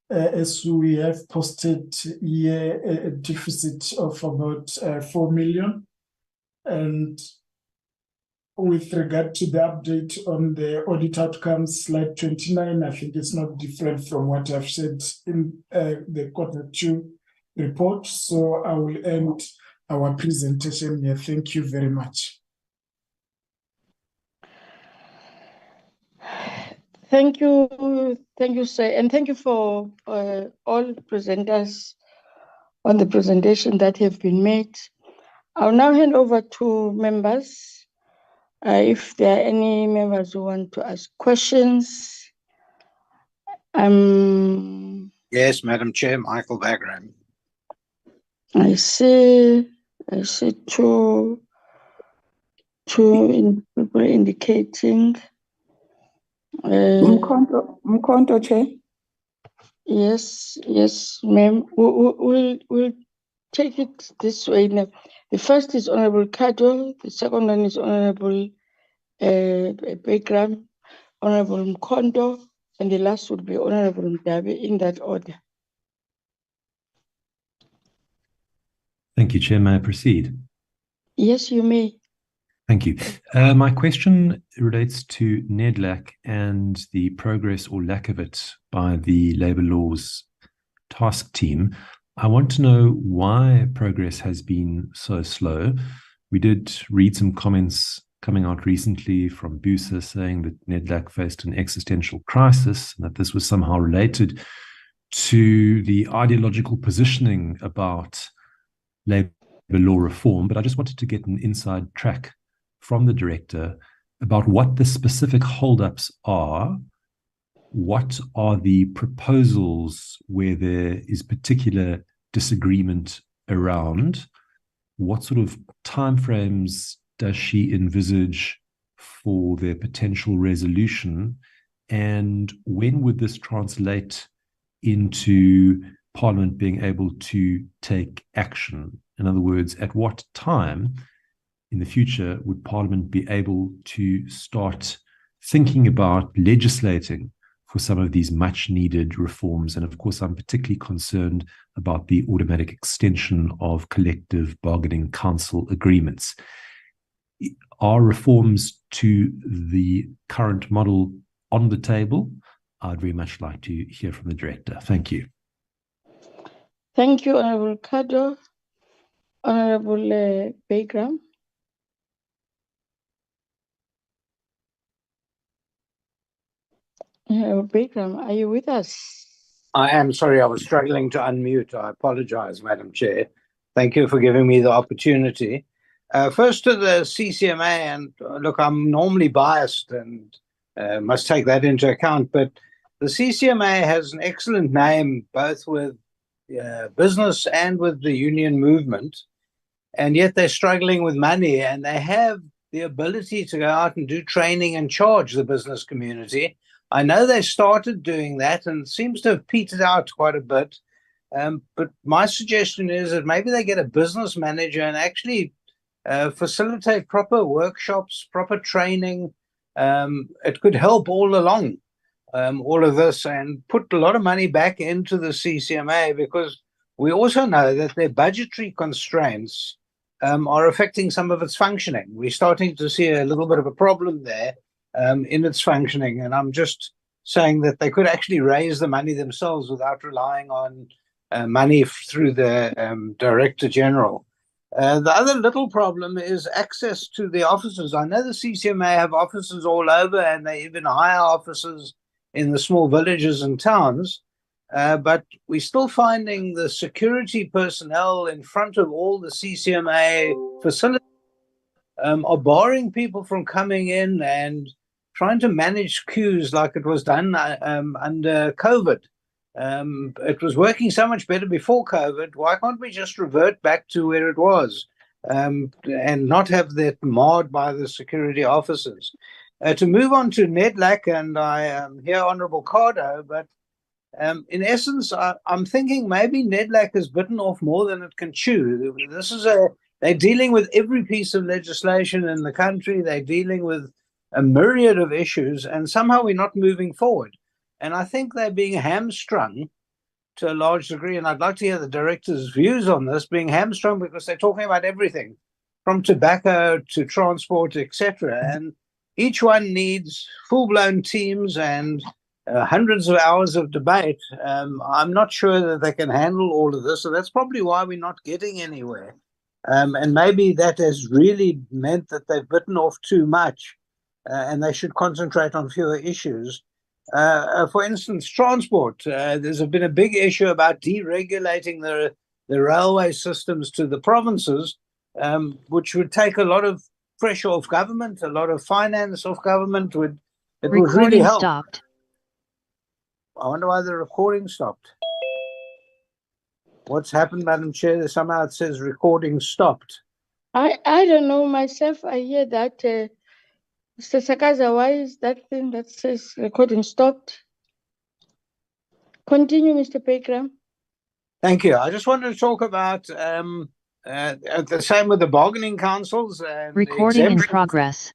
as we have posted here a deficit of about 4 million. And with regard to the update on the audit outcomes, slide 29, I think it's not different from what I've said in the Q2 report. So I will end our presentation here. Thank you very much. Thank you, sir, and thank you for all presenters on the presentation that have been made. I'll now hand over to members. If there are any members who want to ask questions. Yes, Madam Chair, Michael Bagram. I see two people indicating. Mkhonto, Chair. Yes, ma'am. We'll take it this way now. The first is Honorable Kato, the second one is Honorable Bagram, Honorable Mkhonto, and the last would be Honorable Mdabe, in that order. Thank you, Chair. May I proceed? Yes, you may. Thank you. My question relates to Nedlac and the progress or lack of it by the Labour Laws task team. I want to know why progress has been so slow. We did read some comments coming out recently from Busa saying that Nedlac faced an existential crisis and that this was somehow related to the ideological positioning about Labour law reform. But I just wanted to get an inside track from the director about what the specific holdups are. What are the proposals where there is particular disagreement around? What sort of timeframes does she envisage for their potential resolution? And when would this translate into Parliament being able to take action? In other words, at what time in the future would Parliament be able to start thinking about legislating for some of these much needed reforms? And of course, I'm particularly concerned about the automatic extension of collective bargaining council agreements. Are reforms to the current model on the table? I'd very much like to hear from the director. Thank you. Thank you, Honorable Kado. Honorable Bagram. Bagram, are you with us? I am sorry, I was struggling to unmute. I apologize, Madam Chair. Thank you for giving me the opportunity. First to the CCMA, and look, I'm normally biased and must take that into account, but the CCMA has an excellent name, both with business and with the union movement, and yet they're struggling with money, and they have the ability to go out and do training and charge the business community. I know they started doing that and it seems to have petered out quite a bit. But my suggestion is that maybe they get a business manager and actually facilitate proper workshops, proper training. It could help all along, all of this, and put a lot of money back into the CCMA, because we also know that their budgetary constraints are affecting some of its functioning. We're starting to see a little bit of a problem there in its functioning, and I'm just saying that they could actually raise the money themselves without relying on money through the Director General. The other little problem is access to the offices. I know the CCMA have offices all over, and they even hire offices in the small villages and towns, but we're still finding the security personnel in front of all the CCMA facilities are barring people from coming in and trying to manage queues like it was done under COVID. It was working so much better before COVID. Why can't we just revert back to where it was and not have that marred by the security officers? To move on to Nedlac, and I hear Honourable Cardo, but in essence, I'm thinking maybe Nedlac has bitten off more than it can chew. They're dealing with every piece of legislation in the country. They're dealing with a myriad of issues, and somehow we're not moving forward. And I think they're being hamstrung to a large degree, and I'd like to hear the director's views on this, being hamstrung because they're talking about everything, from tobacco to transport, etc. And each one needs full-blown teams and hundreds of hours of debate. I'm not sure that they can handle all of this, so that's probably why we're not getting anywhere. And maybe that has really meant that they've bitten off too much, and they should concentrate on fewer issues. For instance, transport. There's been a big issue about deregulating the railway systems to the provinces, which would take a lot of pressure off government, a lot of finance off government. It would really help. Stopped. I wonder why the recording stopped. What's happened, Madam Chair? Somehow it says recording stopped. I don't know myself. I hear that. Mr. Sakaza, why is that thing that says recording stopped? Continue, Mr. Bagram. Thank you. I just wanted to talk about the same with the bargaining councils. And recording in progress.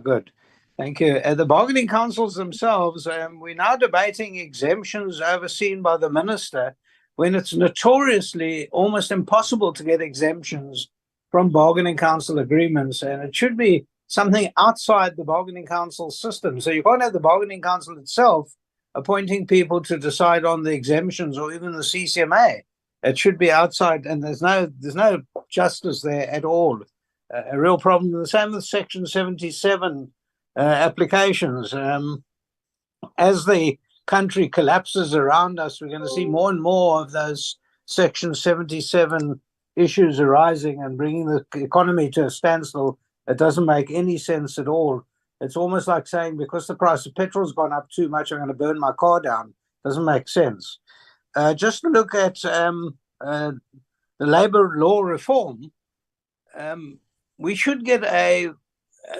Good. Thank you. The bargaining councils themselves, we're now debating exemptions overseen by the minister, when it's notoriously almost impossible to get exemptions from bargaining council agreements, and it should be something outside the bargaining council system. So you can't have the bargaining council itself appointing people to decide on the exemptions, or even the CCMA. It should be outside, and there's no justice there at all. A real problem. The same with Section 77 applications. As the country collapses around us, we're going to see more and more of those Section 77 issues arising and bringing the economy to a standstill. It doesn't make any sense at all. It's almost like saying, because the price of petrol's gone up too much, I'm going to burn my car down. Doesn't make sense. Just to look at the labor law reform, we should get a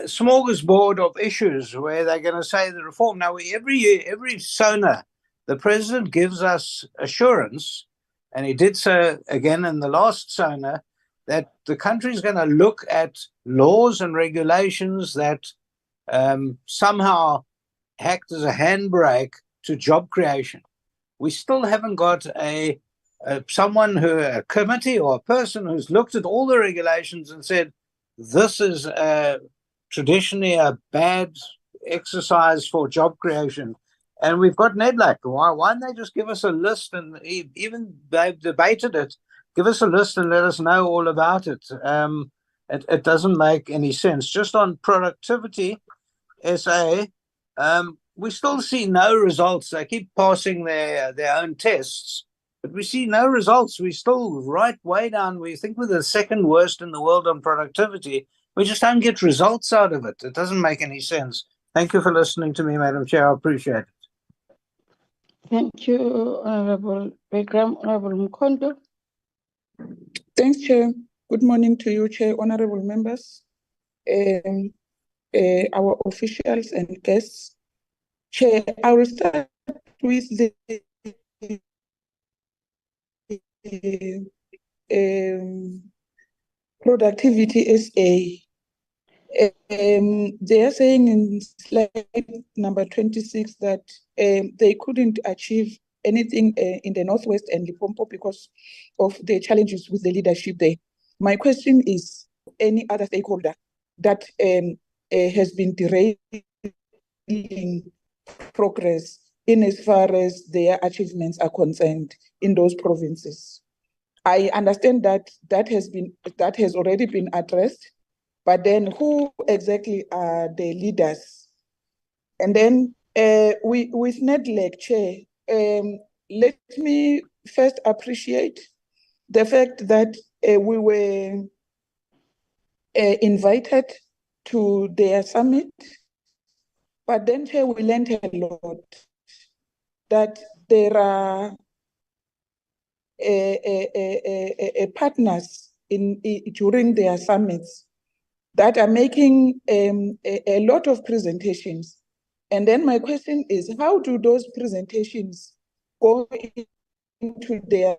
smorgasbord of issues where they're going to say the reform. Now, every year, every SONA, the president gives us assurance, and he did so again in the last SONA, that the country is going to look at laws and regulations that somehow act as a handbrake to job creation. We still haven't got a committee or a person who's looked at all the regulations and said, this is traditionally a bad exercise for job creation. And we've got Nedlac. Why don't they just give us a list? And even they've debated it. Give us a list and let us know all about it. It doesn't make any sense. Just on productivity, SA, we still see no results. They keep passing their own tests, but we see no results. We're still right way down. We think we're the second worst in the world on productivity. We just don't get results out of it. It doesn't make any sense. Thank you for listening to me, Madam Chair. I appreciate it. Thank you, Honorable Begram. Honorable Mkondo. Thanks, Chair. Good morning to you, Chair, honorable members, our officials and guests. Chair, I will start with the productivity SA. They are saying in slide number 26 that they couldn't achieve anything in the Northwest and Limpopo because of the challenges with the leadership there. My question is, any other stakeholder that has been derailing progress in as far as their achievements are concerned in those provinces? I understand that that has already been addressed, but then who exactly are the leaders? And then with Nedlac, Chair, let me first appreciate the fact that we were invited to their summit, but then, Chair, we learned a lot, that there are partners during their summits that are making a lot of presentations. And then my question is, how do those presentations go into their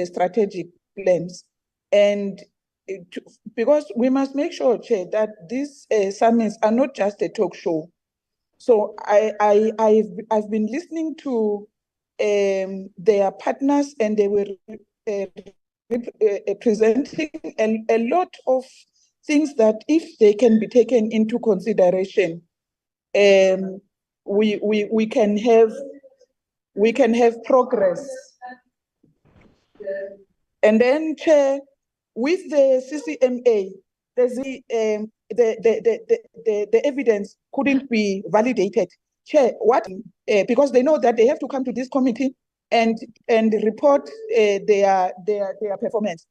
strategic plans? And because we must make sure, Chair, that these summits are not just a talk show. So I've been listening to their partners, and they were presenting a lot of things that, if they can be taken into consideration, we can have progress. And then, Chair, with the CCMA, the evidence couldn't be validated. Chair, what? Because they know that they have to come to this committee and report their performance.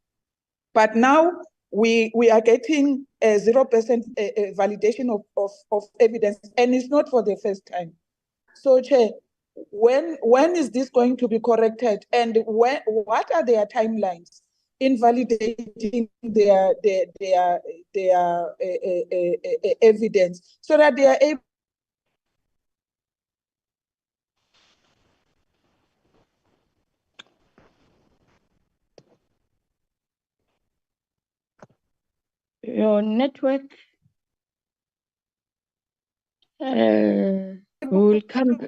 But now we are getting a 0% validation of evidence, and it's not for the first time. So, Chair, when is this going to be corrected, and what are their timelines in validating their evidence, so that they are able your network will come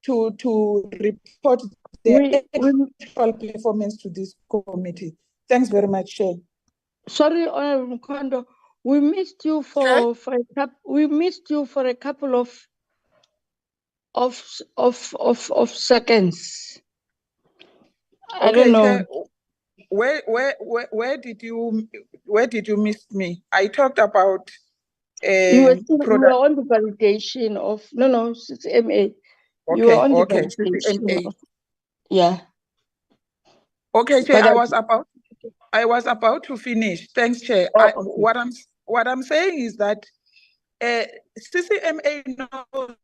to report their actual performance to this committee? Thanks very much, Chair. Sorry, Honorable Mkondo, we missed you for a couple of seconds. I don't know. Chair, where did you miss me? I talked about you were on the validation of CCMA. You were on the validation CCMA. of, yeah. Okay, Chair, I was about to finish. Thanks, Chair. Okay. What I'm saying is that CCMA knows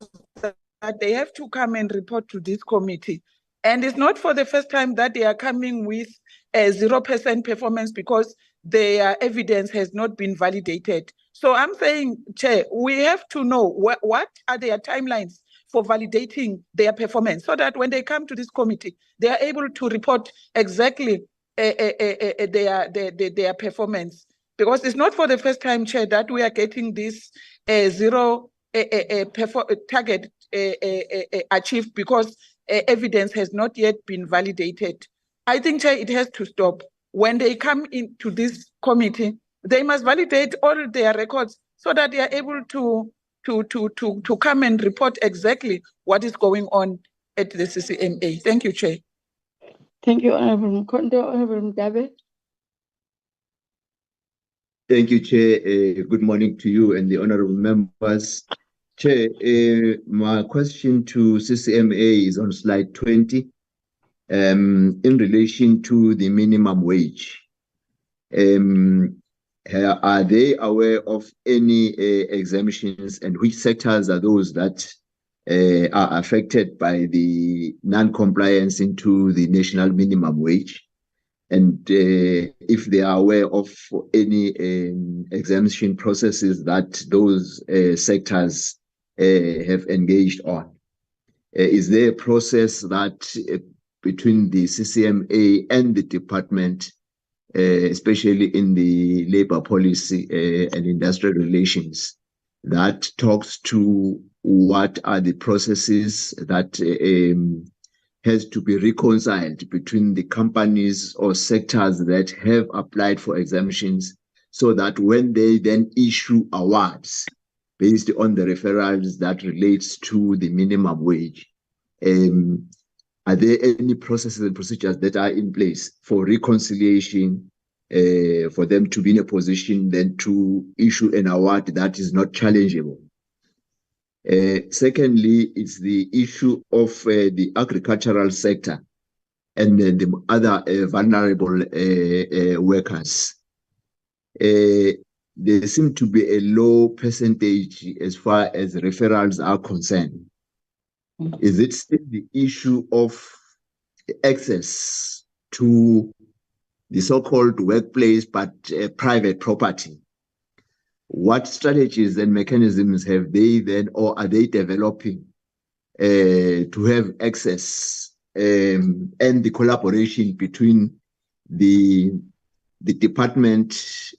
that they have to come and report to this committee. And it's not for the first time that they are coming with a 0% performance because their evidence has not been validated. So I'm saying, Chair, we have to know what are their timelines for validating their performance so that when they come to this committee, they are able to report exactly their performance. Because it's not for the first time, Chair, that we are getting this zero target achieved because evidence has not yet been validated. I think, Chair, it has to stop. When they come into this committee, they must validate all their records so that they are able to come and report exactly what is going on at the CCMA. Thank you, Chair. Thank you, Honorable Mkondo. Honorable Mdabe. Thank you, Chair. Good morning to you and the honorable members. Chair, my question to CCMA is on slide 20 in relation to the minimum wage. Are they aware of any exemptions, and which sectors are those that are affected by the non-compliance into the national minimum wage? And if they are aware of any exemption processes that those sectors have engaged on. Is there a process that between the CCMA and the department, especially in the labor policy and industrial relations, that talks to what are the processes that has to be reconciled between the companies or sectors that have applied for exemptions, so that when they then issue awards based on the referrals that relates to the minimum wage, are there any processes and procedures that are in place for reconciliation, for them to be in a position then to issue an award that is not challengeable? Secondly, it's the issue of the agricultural sector and the other vulnerable workers. There seems to be a low percentage as far as referrals are concerned. Is it still the issue of access to the so-called workplace but private property? What strategies and mechanisms have they then, or are they developing to have access and the collaboration between the department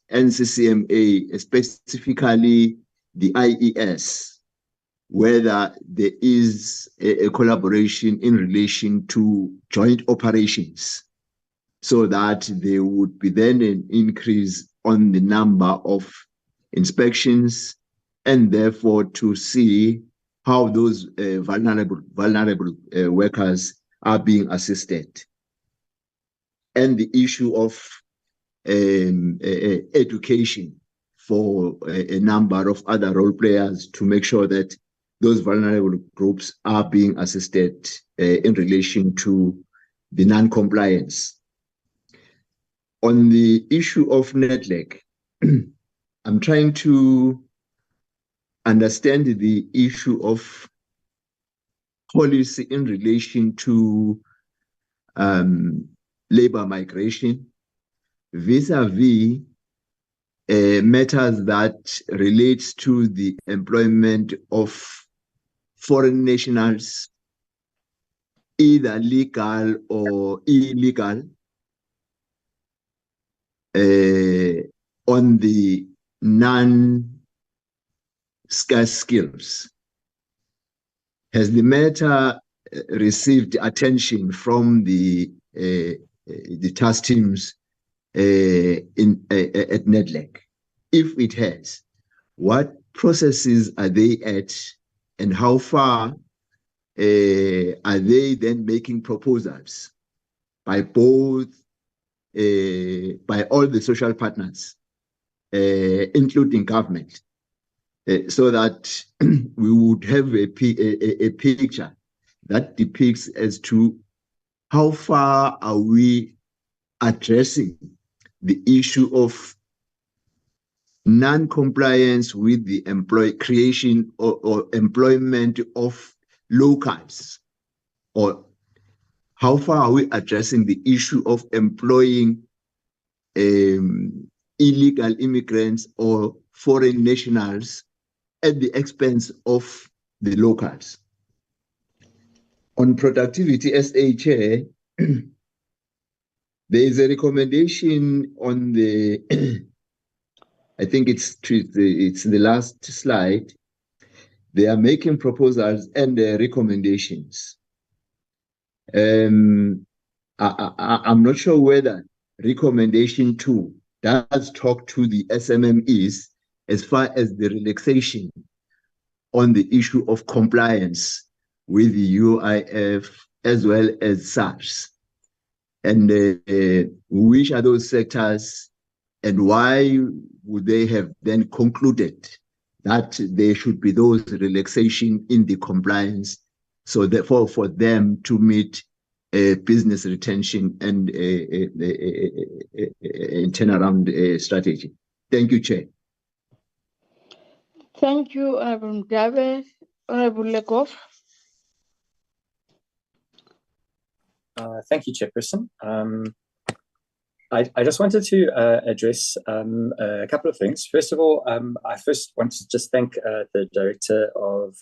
and CCMA, specifically the IES, whether there is a collaboration in relation to joint operations, so that there would be then an increase on the number of inspections, and therefore to see how those vulnerable workers are being assisted. And the issue of education for a number of other role players to make sure that those vulnerable groups are being assisted in relation to the non-compliance. On the issue of Nedlac, I'm trying to understand the issue of policy in relation to labor migration vis-a-vis matters that relates to the employment of foreign nationals, either legal or illegal, on the non-scarce skills. Has the matter received attention from the task teams at Nedlac? If it has, what processes are they at, and how far are they then making proposals by both by all the social partners, including government, so that we would have a picture that depicts as to how far are we addressing the issue of non-compliance with the creation or employment of locals? Or how far are we addressing the issue of employing illegal immigrants or foreign nationals at the expense of the locals? On productivity, SA Chair, there is a recommendation on the, I think it's the last slide. They are making proposals and recommendations. I'm not sure whether recommendation 2 does talk to the SMMEs as far as the relaxation on the issue of compliance with the UIF as well as SARS. And which are those sectors, and why would they have then concluded that there should be those relaxation in the compliance, so therefore for them to meet a business retention and a turnaround strategy? Thank you, Chair. Thank you, Honorable Mdabe. Honorable Lekov. Thank you, Chairperson. I just wanted to address a couple of things. First of all, I first want to just thank the director of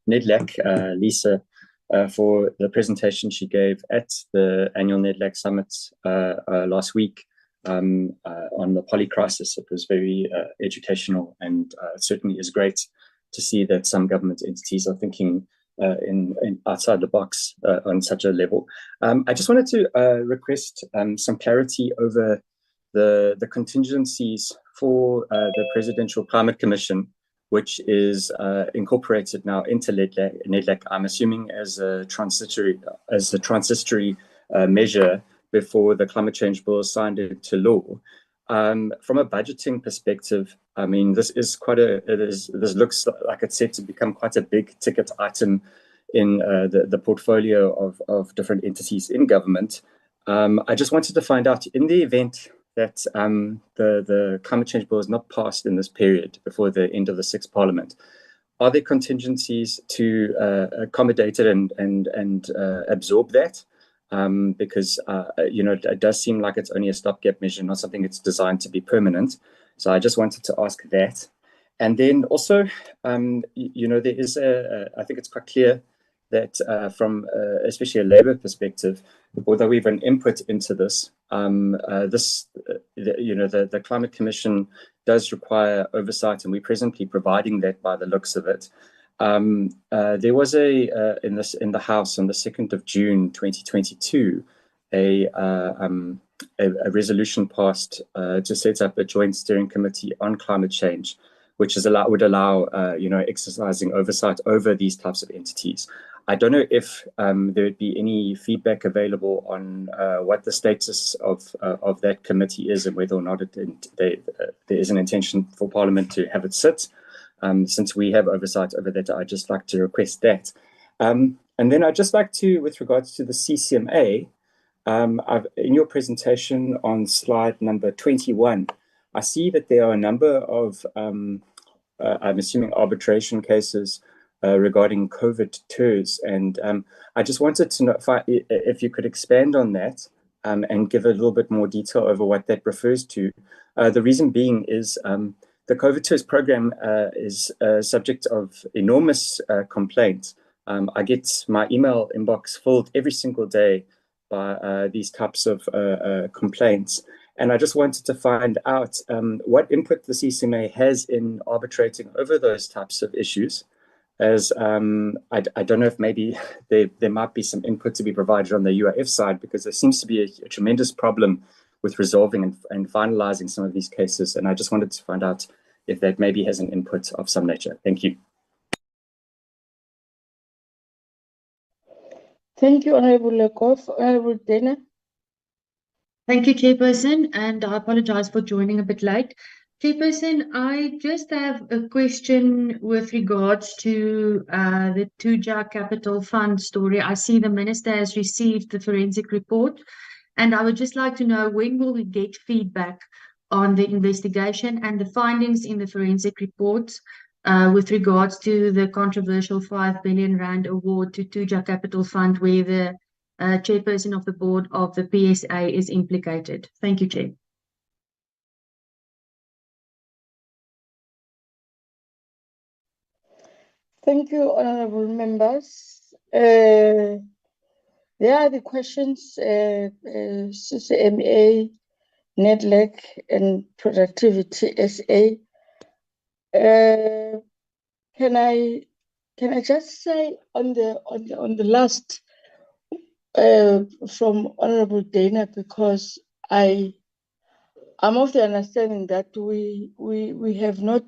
Nedlac, Lisa, for the presentation she gave at the annual Nedlac Summit last week on the poly crisis. It was very educational, and it certainly is great to see that some government entities are thinking in outside the box on such a level. I just wanted to request some clarity over the contingencies for the Presidential Climate Commission, which is incorporated now into Nedlac, I'm assuming as a transitory measure before the climate change bill is signed into law. From a budgeting perspective, I mean, this looks like it's set to become quite a big ticket item in the portfolio of different entities in government. I just wanted to find out, in the event that the climate change bill is not passed in this period before the end of the 6th Parliament, are there contingencies to accommodate it and absorb that? Because it does seem like it's only a stopgap measure, not something that's designed to be permanent. So I just wanted to ask that. And then also, there is I think it's quite clear that from especially a Labour perspective, although we have an input into this, the Climate Commission does require oversight, and we're presently providing that by the looks of it. There was in the House on the 2nd of June 2022 a resolution passed to set up a joint steering committee on climate change, which would allow exercising oversight over these types of entities. I don't know if there would be any feedback available on what the status of that committee is, and whether or not there is an intention for Parliament to have it sit. Since we have oversight over that, I'd just like to request that. And then I'd just like to, with regards to the CCMA, in your presentation on slide number 21, I see that there are a number of, I'm assuming, arbitration cases regarding COVID tours. And I just wanted to know if you could expand on that and give a little bit more detail over what that refers to. The reason being is the COVID tours program is subject of enormous complaints. I get my email inbox filled every single day by these types of complaints. And I just wanted to find out what input the CCMA has in arbitrating over those types of issues. As I don't know if maybe there might be some input to be provided on the UIF side, because there seems to be a tremendous problem with resolving and finalizing some of these cases. And I just wanted to find out if that maybe has an input of some nature. Thank you. Thank you, Honorable Lekov. Honorable Dana. Thank you, Chairperson, and I apologize for joining a bit late. Chairperson, I just have a question with regards to the Tuja Capital Fund story. I see the Minister has received the forensic report, and I would just like to know, when will we get feedback on the investigation and the findings in the forensic reports with regards to the controversial 5 billion rand award to Tuja Capital Fund, where the chairperson of the board of the PSA is implicated. Thank you, Chair. Thank you, honorable members. There are the questions, CCMA, Nedlac, and Productivity SA. Can I just say on the last from Honorable Dana, because I'm of the understanding that we have not,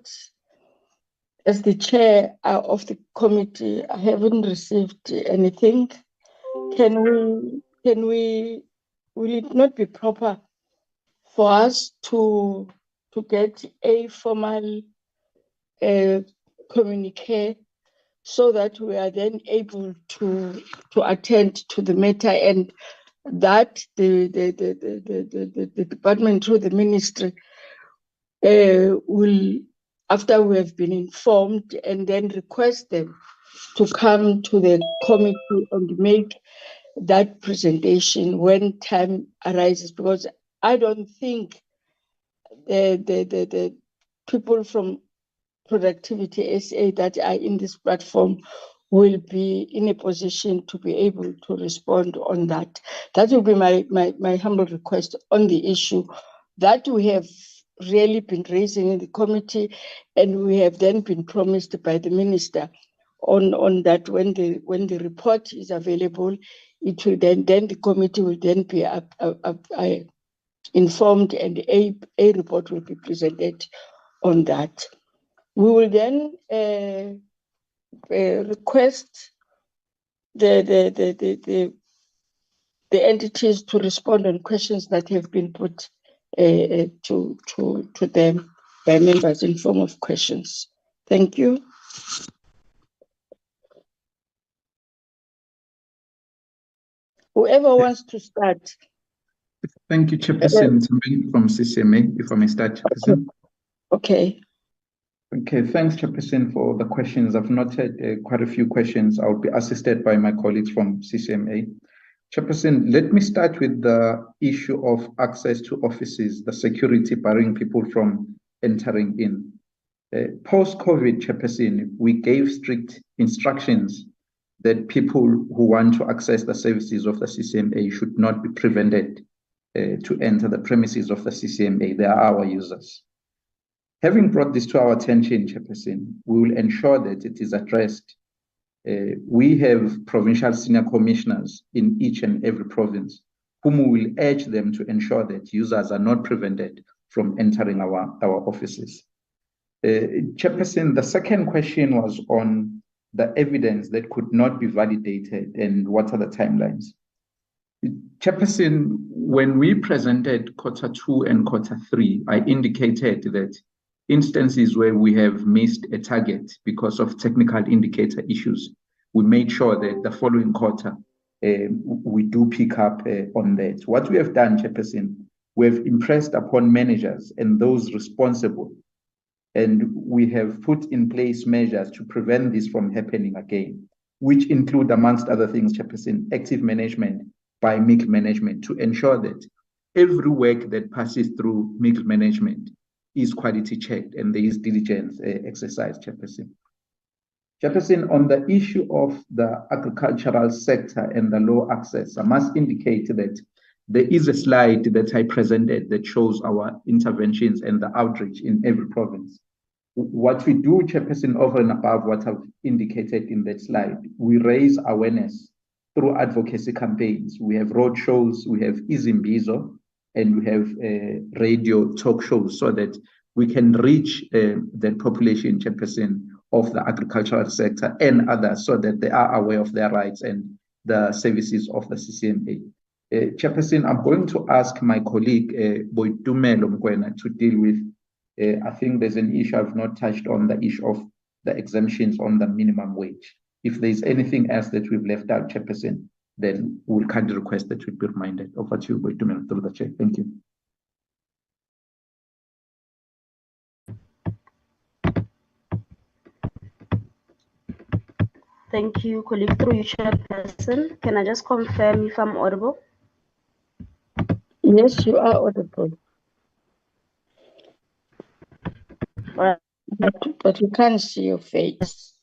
as the chair of the committee, I haven't received anything. Will it not be proper for us to get a formal communique so that we are then able to attend to the matter, and that the department through the ministry will, after we have been informed, and then request them to come to the committee and make that presentation when time arises, because I don't think the people from Productivity SA that are in this platform will be in a position to be able to respond on that. That will be my humble request on the issue that we have really been raising in the committee, and we have then been promised by the minister on that when the report is available, it will then the committee will then be informed, and a report will be presented on that. We will then request the entities to respond on questions that have been put to them by members in form of questions. Thank you. Whoever wants to start. Thank you, Chairperson from CCMA, if I may start, Chairperson. Okay. Okay, thanks, Chairperson, for the questions. I've noted quite a few questions. I'll be assisted by my colleagues from CCMA. Chairperson, let me start with the issue of access to offices, the security barring people from entering in. Post-COVID, Chairperson, we gave strict instructions that people who want to access the services of the CCMA should not be prevented to enter the premises of the CCMA. They are our users. Having brought this to our attention, Chairperson, we will ensure that it is addressed. We have provincial senior commissioners in each and every province whom we will urge them to ensure that users are not prevented from entering our offices. Chairperson, the second question was on the evidence that could not be validated and what are the timelines. Chairperson, when we presented Q2 and Q3, I indicated that instances where we have missed a target because of technical indicator issues, we made sure that the following quarter, we do pick up on that. What we have done, Chairperson, we have impressed upon managers and those responsible, and we have put in place measures to prevent this from happening again, which include, amongst other things, Chairperson, active management by middle management to ensure that every work that passes through middle management is quality checked and there is diligence exercised, Chairperson. Chairperson, on the issue of the agricultural sector and the low access, I must indicate that there is a slide that I presented that shows our interventions and the outreach in every province. What we do, Chairperson, over and above what I've indicated in that slide, we raise awareness through advocacy campaigns. We have road shows, we have Izimbizo, and we have radio talk shows so that we can reach the population, Chairperson, of the agricultural sector and others so that they are aware of their rights and the services of the CCMA. Chairperson, I'm going to ask my colleague, Boitumelo Mkwena, to deal with, I think there's an issue I've not touched on, the issue of the exemptions on the minimum wage. If there's anything else that we've left out, Chairperson, then we'll kindly request that we be reminded of what you, Boitumelo, through the chair. Thank you. Thank you, colleague. Through you, Chairperson. Can I just confirm if I'm audible? Yes, you are audible. All right. But you can't see your face.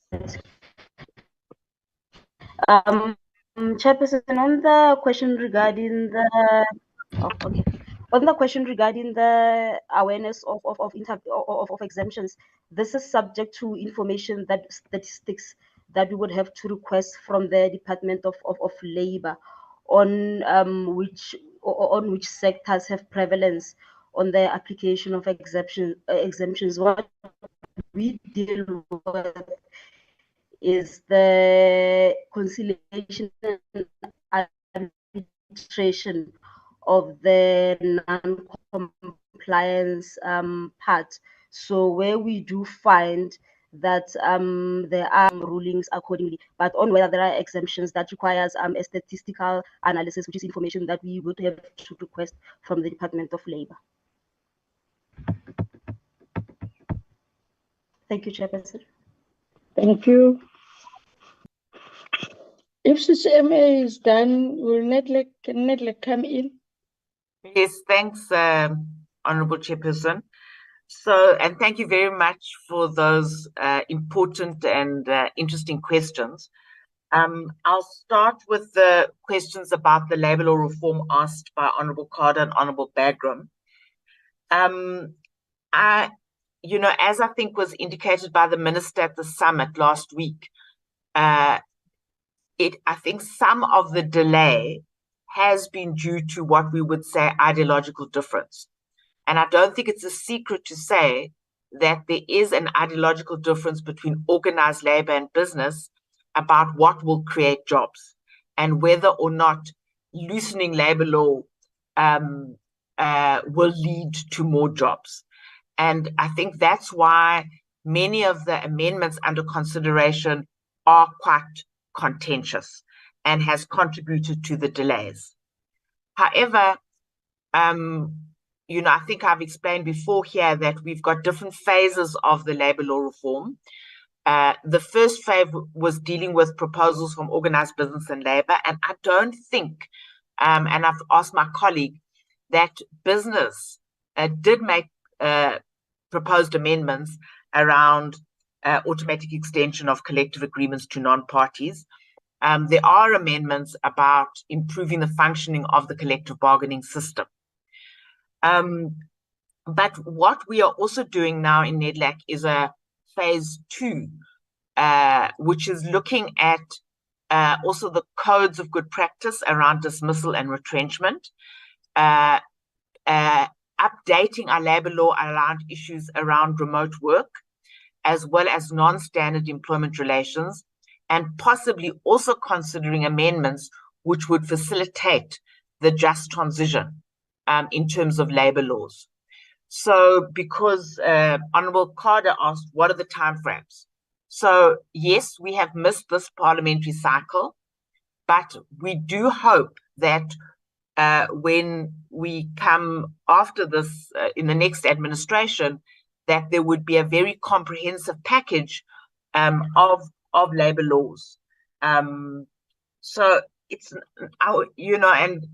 Chairperson, on the question regarding the on the question regarding the awareness of exemptions, this is subject to information that statistics that we would have to request from the Department of Labor on which sectors have prevalence on the application of exemptions. What we deal with is the conciliation and arbitration of the non-compliance part. So where we do find that there are rulings accordingly, but on whether there are exemptions, that requires a statistical analysis, which is information that we would have to request from the Department of Labor. Thank you, Chairperson. Thank you. If CCMA is done, can Nedlac come in? Yes, thanks, Honorable Chairperson. So, and thank you very much for those important and interesting questions. I'll start with the questions about the labor law reform asked by Honorable Carter and Honorable Bagram. As I think was indicated by the Minister at the summit last week, I think some of the delay has been due to what we would say ideological difference. And I don't think it's a secret to say that there is an ideological difference between organized labor and business about what will create jobs and whether or not loosening labor law will lead to more jobs. And I think that's why many of the amendments under consideration are quite contentious and has contributed to the delays. However, I think I've explained before here that we've got different phases of the labor law reform. The first phase was dealing with proposals from organized business and labor. And I don't think, and I've asked my colleague, that business did make proposed amendments around automatic extension of collective agreements to non-parties. There are amendments about improving the functioning of the collective bargaining system. But what we are also doing now in Nedlac is a phase 2, which is looking at also the codes of good practice around dismissal and retrenchment, updating our labor law around issues around remote work, as well as non-standard employment relations, and possibly also considering amendments which would facilitate the just transition in terms of labor laws. So because Honorable Carter asked, what are the timeframes? So yes, we have missed this parliamentary cycle, but we do hope that when we come after this in the next administration, that there would be a very comprehensive package of labor laws. So it's our, and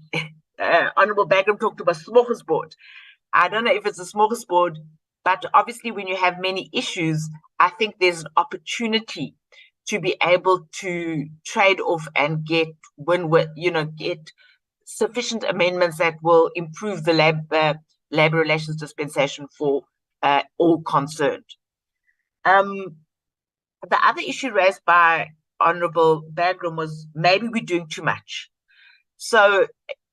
Honorable Bagram talked about smorgasbord. I don't know if it's a smorgasbord, but obviously when you have many issues, I think there's an opportunity to be able to trade off and get sufficient amendments that will improve the labor relations dispensation for all concerned. The other issue raised by Honorable Bagram was maybe we're doing too much. So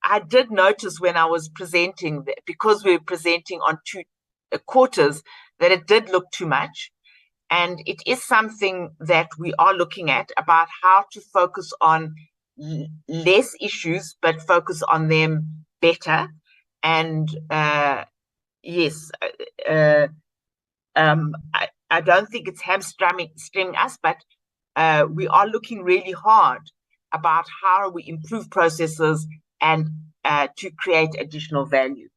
I did notice when I was presenting, because we were presenting on 2 quarters, that it did look too much. And it is something that we are looking at about how to focus on less issues, but focus on them better. And yes, I don't think it's hamstringing us, but we are looking really hard about how we improve processes and to create additional value.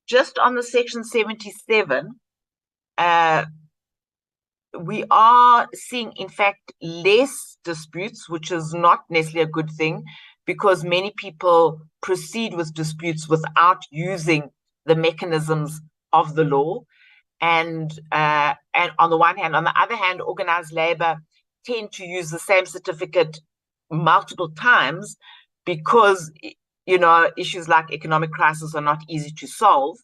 Just on the Section 77, we are seeing, in fact, less disputes, which is not necessarily a good thing, because many people proceed with disputes without using the mechanisms of the law. And on the one hand, on the other hand, organized labor tend to use the same certificate multiple times because, issues like economic crisis are not easy to solve.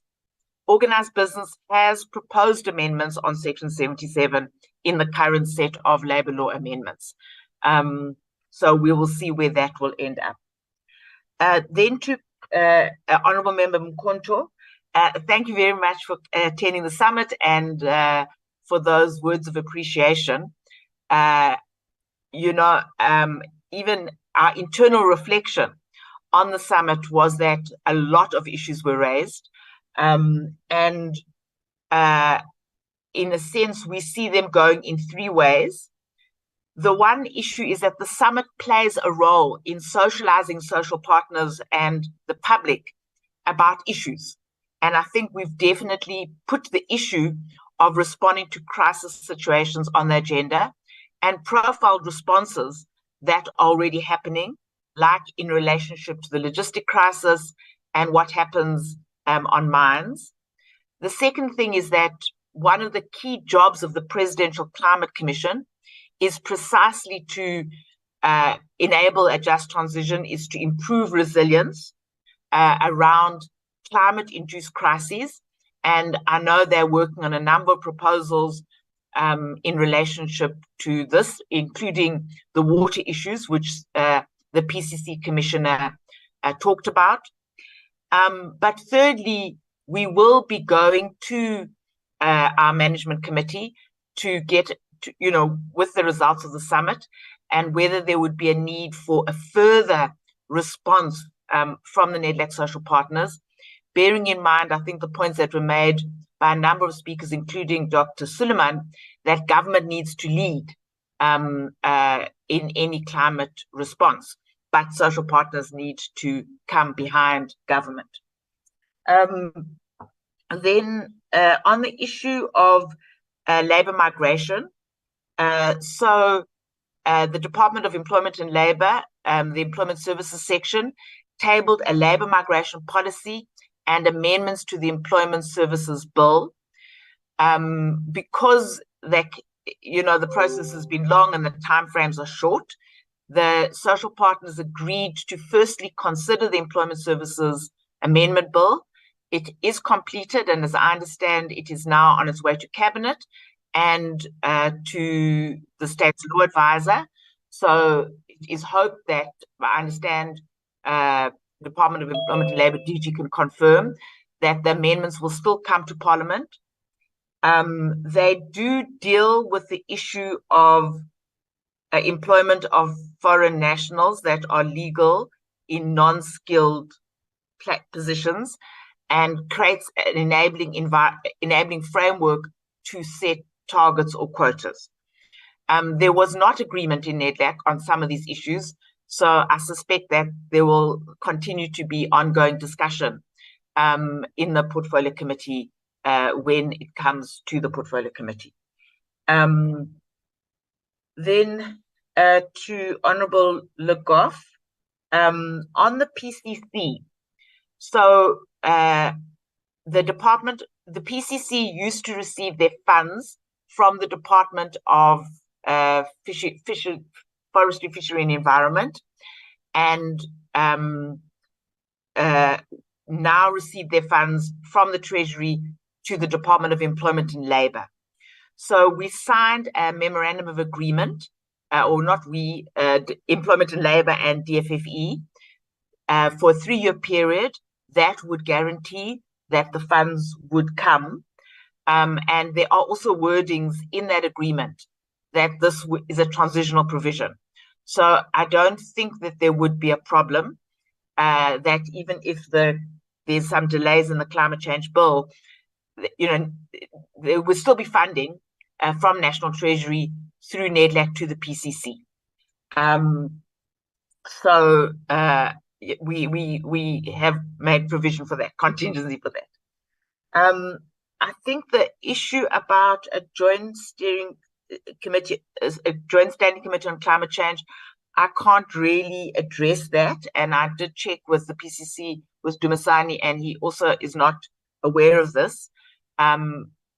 Organized business has proposed amendments on Section 77 in the current set of labor law amendments. So we will see where that will end up. Then to Honorable Member Mkonto, thank you very much for attending the summit and for those words of appreciation. Even our internal reflection on the summit was that a lot of issues were raised. And in a sense, we see them going in three ways. The one issue is that the summit plays a role in socializing social partners and the public about issues. And I think we've definitely put the issue of responding to crisis situations on the agenda and profiled responses that are already happening, like in relationship to the logistic crisis and what happens on mines. The second thing is that one of the key jobs of the Presidential Climate Commission is precisely to enable a just transition, is to improve resilience around climate-induced crises. And I know they're working on a number of proposals in relationship to this, including the water issues, which the PCC Commissioner talked about. But thirdly, we will be going to our management committee to get, with the results of the summit and whether there would be a need for a further response from the Nedlac social partners, bearing in mind, I think, the points that were made by a number of speakers, including Dr. Suleiman, that government needs to lead in any climate response, but social partners need to come behind government. Then on the issue of labor migration, the Department of Employment and Labor, the Employment Services section, tabled a labor migration policy and amendments to the Employment Services Bill. Because the process has been long and the timeframes are short, the social partners agreed to firstly consider the Employment Services Amendment Bill. It is completed, and as I understand, it is now on its way to Cabinet and to the State's Law Advisor. So it is hoped that, I understand, Department of Employment and Labour DG can confirm that the amendments will still come to Parliament. They do deal with the issue of employment of foreign nationals that are legal in non-skilled positions and creates an enabling framework to set targets or quotas. There was not agreement in Nedlac on some of these issues, so I suspect that there will continue to be ongoing discussion in the Portfolio Committee when it comes to the Portfolio Committee. Then to Honourable Le Goff, on the PCC. So the PCC used to receive their funds from the Department of Forestry, Fishery and Environment, and now receive their funds from the Treasury to the Department of Employment and Labour. So we signed a memorandum of agreement, Employment and Labour and DFFE, for a 3-year period that would guarantee that the funds would come. And there are also wordings in that agreement that this is a transitional provision. So I don't think that there would be a problem that even if there's some delays in the climate change bill, there would still be funding from National Treasury through Nedlac to the PCC. So we have made provision for that, contingency for that. I think the issue about a joint steering committee, a joint standing committee on climate change, I can't really address that. And I did check with the PCC, with Dumisani, and he also is not aware of this. I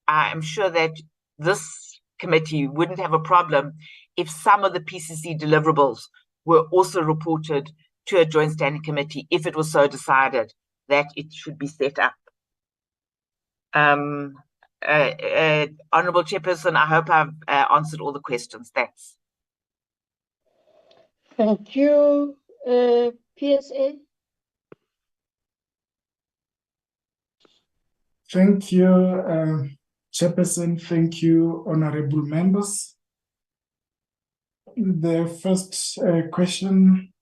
am sure that this committee wouldn't have a problem if some of the PCC deliverables were also reported to a joint standing committee, if it was so decided that it should be set up. Honourable Chairperson, I hope I've answered all the questions. Thanks. Thank you. PSA. Thank you, Chairperson. Thank you, honourable members. The first question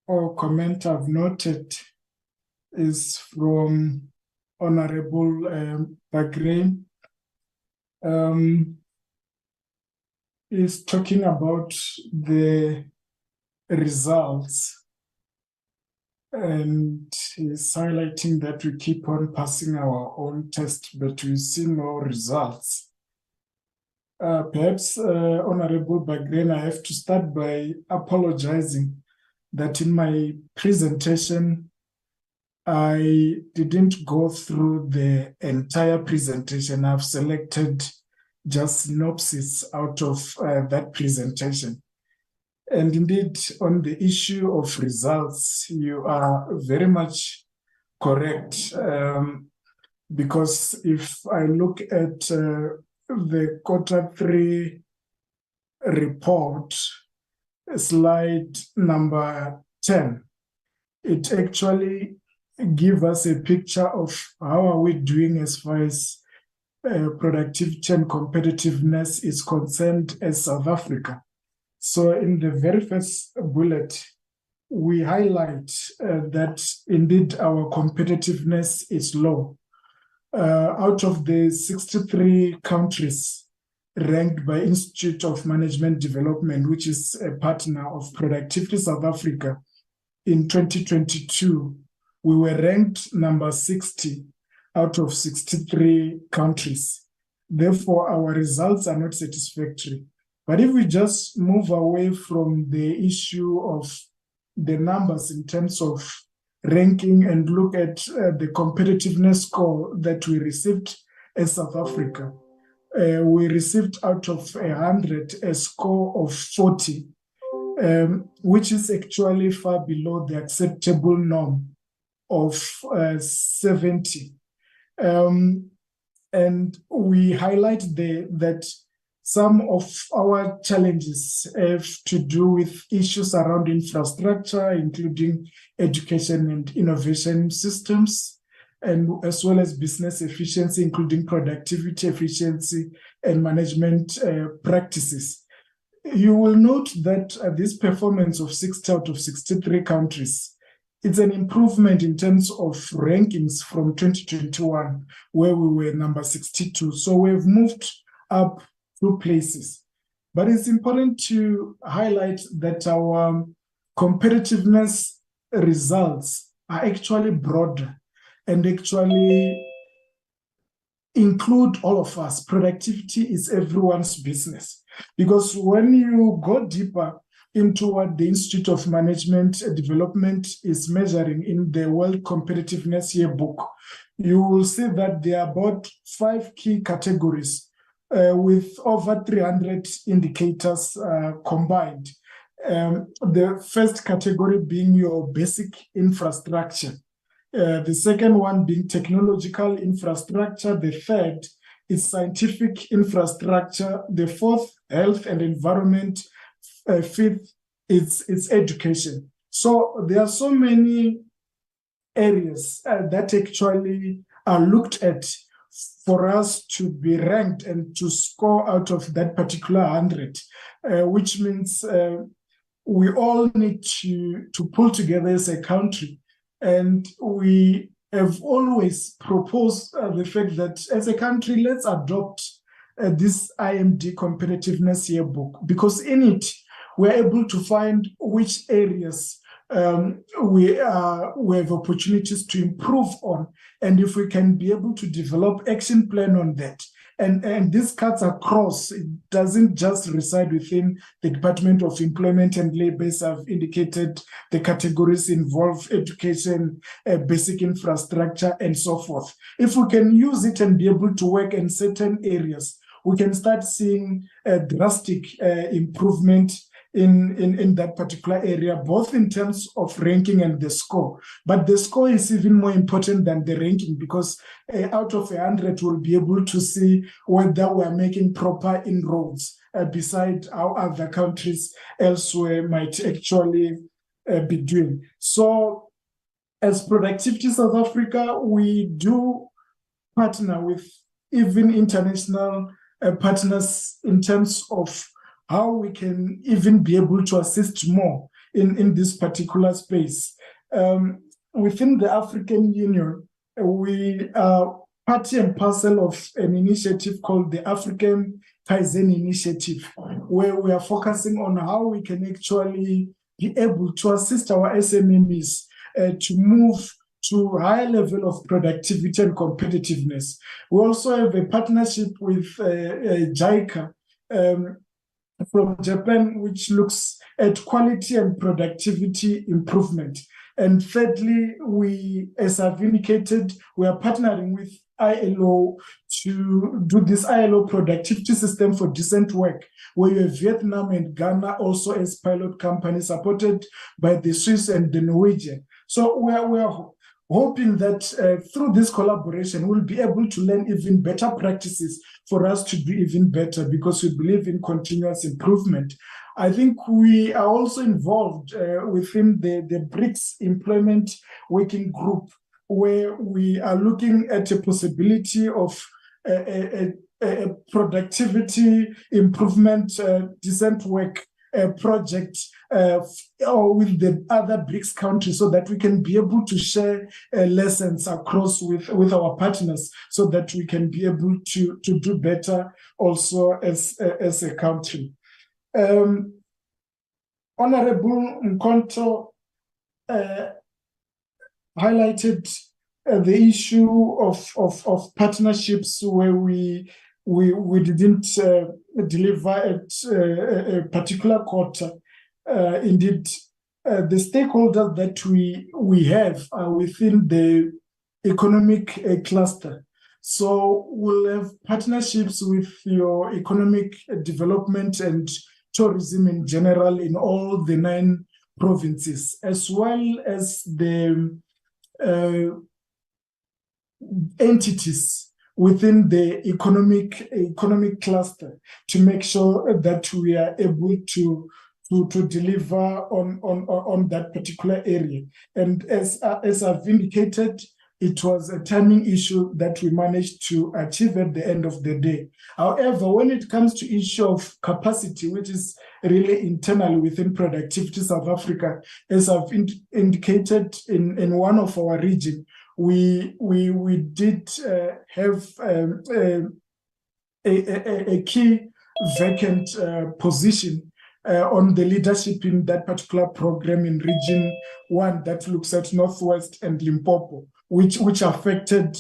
or comment I've noted is from Honourable Bagray. Is talking about the results, and is highlighting that we keep on passing our own test, but we see no results. Perhaps, Honourable Bagray, I have to start by apologizing that in my presentation, I didn't go through the entire presentation. I've selected just synopsis out of that presentation. And indeed, on the issue of results, you are very much correct. Because if I look at the Q3 report, slide number 10, it actually gives us a picture of how are we doing as far as productivity and competitiveness is concerned as South Africa. So in the very first bullet, we highlight that indeed our competitiveness is low. Out of the 63 countries ranked by Institute of Management Development, which is a partner of Productivity South Africa, in 2022, we were ranked number 60 out of 63 countries. Therefore, our results are not satisfactory. But if we just move away from the issue of the numbers in terms of ranking and look at the competitiveness score that we received as South Africa, we received out of 100 a score of 40, which is actually far below the acceptable norm of 70. And we highlight that some of our challenges have to do with issues around infrastructure, including education and innovation systems, and as well as business efficiency, including productivity, efficiency, and management practices. You will note that this performance of 60 out of 63 countries, it's an improvement in terms of rankings from 2021, where we were number 62. So we've moved up 2 places. But it's important to highlight that our competitiveness results are actually broader and actually include all of us. Productivity is everyone's business. Because when you go deeper into what the Institute of Management Development is measuring in the World Competitiveness Yearbook, you will see that there are about 5 key categories with over 300 indicators combined. The first category being your basic infrastructure. The second one being technological infrastructure. The third is scientific infrastructure. The fourth, health and environment. Fifth, it's education. So there are so many areas that actually are looked at for us to be ranked and to score out of that particular 100, which means we all need to pull together as a country. And we have always proposed the fact that as a country, let's adopt this IMD competitiveness yearbook, because in it, we're able to find which areas we have opportunities to improve on. And if we can be able to develop action plan on that, And this cuts across. It doesn't just reside within the Department of Employment and Labor. As I've indicated, the categories involve education, basic infrastructure, and so forth. If we can use it and be able to work in certain areas, we can start seeing a drastic improvement in that particular area, both in terms of ranking and the score. But the score is even more important than the ranking, because out of 100, we'll be able to see whether we're making proper inroads beside how other countries elsewhere might actually be doing. So as Productivity South Africa, we do partner with even international partners in terms of how we can even be able to assist more in this particular space. Within the African Union, we are part and parcel of an initiative called the African Kaizen Initiative, where we are focusing on how we can actually be able to assist our SMMEs to move to a higher level of productivity and competitiveness. We also have a partnership with JICA from Japan, which looks at quality and productivity improvement. And thirdly, we, as I've indicated, we are partnering with ILO to do this ILO productivity system for decent work, where you have Vietnam and Ghana also as pilot companies, supported by the Swiss and the Norwegian. So we are hoping that through this collaboration, we'll be able to learn even better practices for us to do even better, because we believe in continuous improvement. I think we are also involved within the BRICS Employment Working Group, where we are looking at a possibility of a productivity improvement, decent work project or with the other BRICS countries, so that we can be able to share lessons across with our partners, so that we can be able to do better also as a country. Honorable Mkonto highlighted the issue of partnerships where we didn't deliver at a particular quarter. Indeed, the stakeholders that we have are within the economic cluster. So we'll have partnerships with your economic development and tourism in general in all the 9 provinces, as well as the entities within the economic cluster, to make sure that we are able to deliver on that particular area. And as I've indicated, it was a timing issue that we managed to achieve at the end of the day. However, when it comes to issue of capacity, which is really internal within Productivity South Africa, as I've indicated in one of our regions, we did have a key vacant position on the leadership in that particular program in Region 1 that looks at Northwest and Limpopo, which affected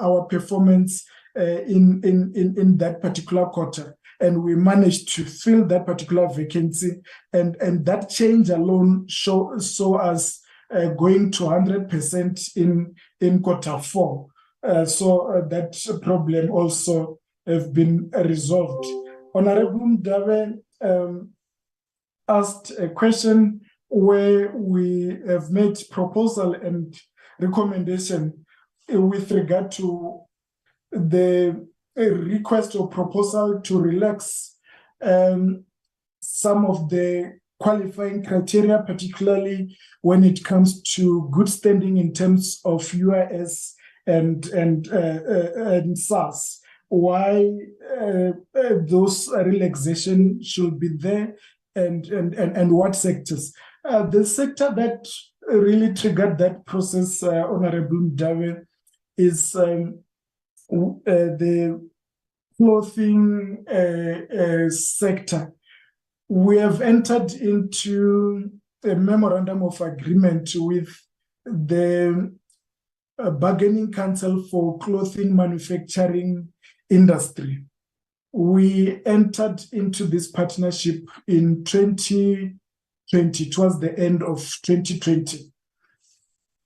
our performance in that particular quarter. And we managed to fill that particular vacancy, and that change alone saw us going to 100% in quarter 4. So that problem also have been resolved. Honorable Mdawe asked a question where we have made proposal and recommendation with regard to the request or proposal to relax some of the qualifying criteria, particularly when it comes to good standing in terms of UIS and SARS. Why those relaxation should be there, and what sectors? The sector that really triggered that process, Honorable Mdawe, is the clothing sector. We have entered into a memorandum of agreement with the Bargaining Council for Clothing Manufacturing industry. We entered into this partnership in 2020, towards the end of 2020.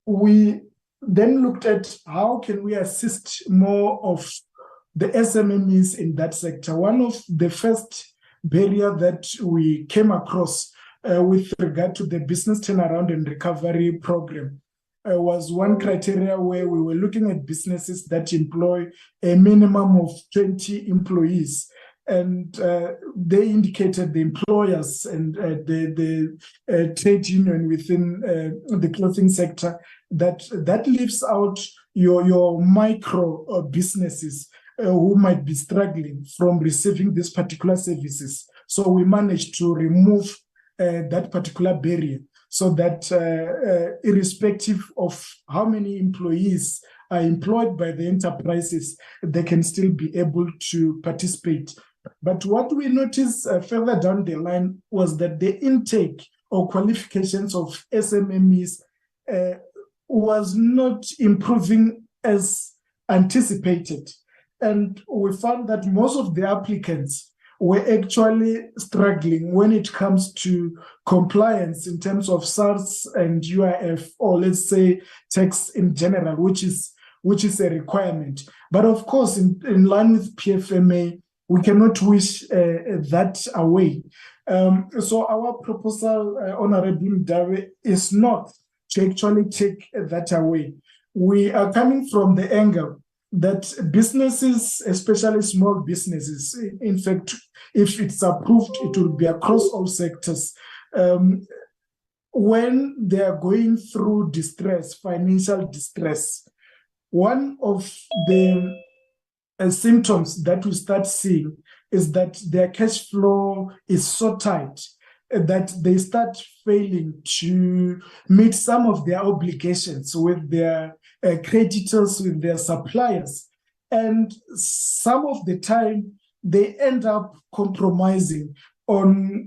We then looked at how can we assist more of the SMMEs in that sector. One of the first barrier that we came across with regard to the business turnaround and recovery program was one criteria where we were looking at businesses that employ a minimum of 20 employees. And they indicated, the employers and the trade union within the clothing sector, that leaves out your micro businesses who might be struggling from receiving these particular services. So we managed to remove that particular barrier, so that irrespective of how many employees are employed by the enterprises, they can still be able to participate. But what we noticed further down the line was that the intake or qualifications of SMMEs was not improving as anticipated. And we found that most of the applicants were actually struggling when it comes to compliance in terms of SARS and UIF, or let's say tax in general, which is a requirement. But of course, in line with PFMA, we cannot wish that away. So our proposal, Honorable Mdawe, is not to actually take that away. We are coming from the angle that businesses, especially small businesses, in fact, if it's approved, it will be across all sectors. When they are going through distress, financial distress, one of the symptoms that we start seeing is that their cash flow is so tight that they start failing to meet some of their obligations with their creditors, with their suppliers. And some of the time, they end up compromising on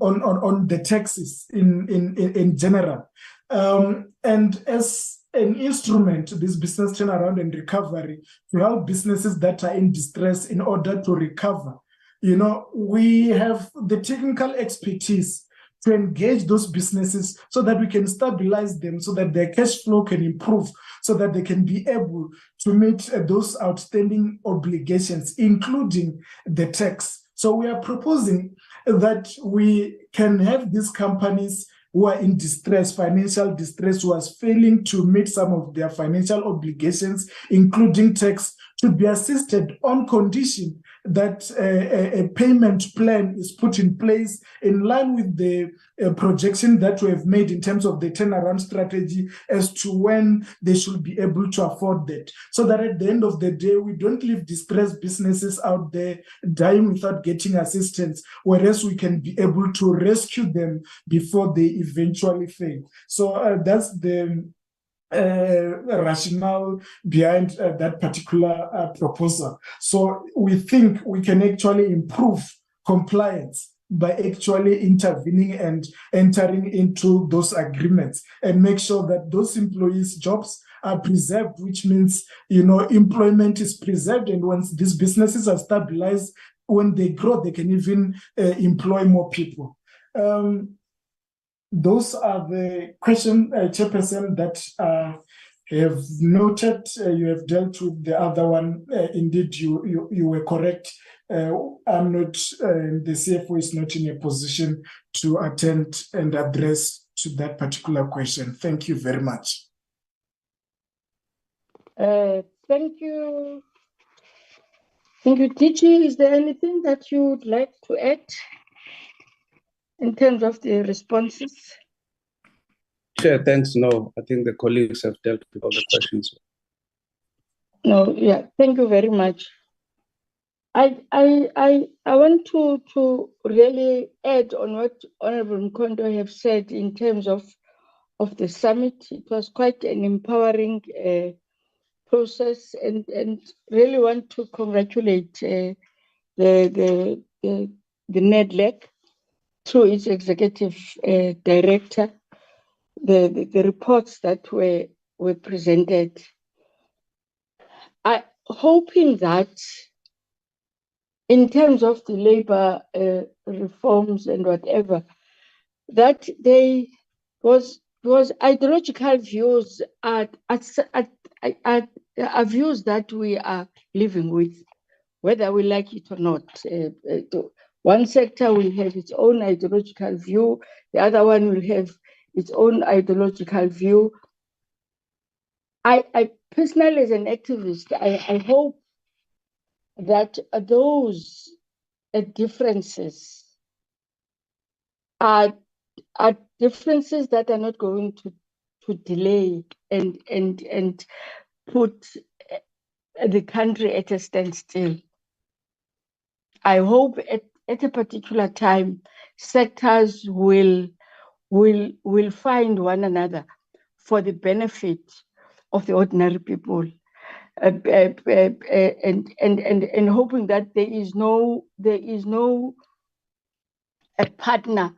the taxes in general. And as an instrument, this business turnaround and recovery, to help businesses that are in distress in order to recover, we have the technical expertise to engage those businesses so that we can stabilize them, so that their cash flow can improve, so that they can be able to meet those outstanding obligations, including the tax. So we are proposing that we can have these companies who are in distress, financial distress, who are failing to meet some of their financial obligations, including tax, to be assisted on condition that a payment plan is put in place in line with the projection that we have made in terms of the turnaround strategy as to when they should be able to afford that. So that at the end of the day, we don't leave distressed businesses out there dying without getting assistance, whereas we can be able to rescue them before they eventually fail. So that's the rationale behind that particular proposal. So we think we can actually improve compliance by actually intervening and entering into those agreements and make sure that those employees' jobs are preserved, which means, employment is preserved. And once these businesses are stabilized, when they grow, they can even employ more people. Those are the questions, Chairperson, that have noted. You have dealt with the other one. Indeed, you were correct. I'm not, the CFO is not in a position to attend and address to that particular question. Thank you very much. Thank you. Thank you, DG. Is there anything that you would like to add in terms of the responses? Chair, thanks. No, I think the colleagues have dealt with all the questions. No, yeah, thank you very much. I want to really add on what Honorable Mkondo have said in terms of the summit. It was quite an empowering process, and really want to congratulate the Nedlac through its executive director, the reports that were presented. I hoping that in terms of the labor reforms and whatever, that they was ideological views are views that we are living with, whether we like it or not. One sector will have its own ideological view, the other one will have its own ideological view. I personally, as an activist, I hope that those differences are differences that are not going to delay and put the country at a standstill. I hope at a particular time, sectors will find one another for the benefit of the ordinary people, and hoping that there is no a partner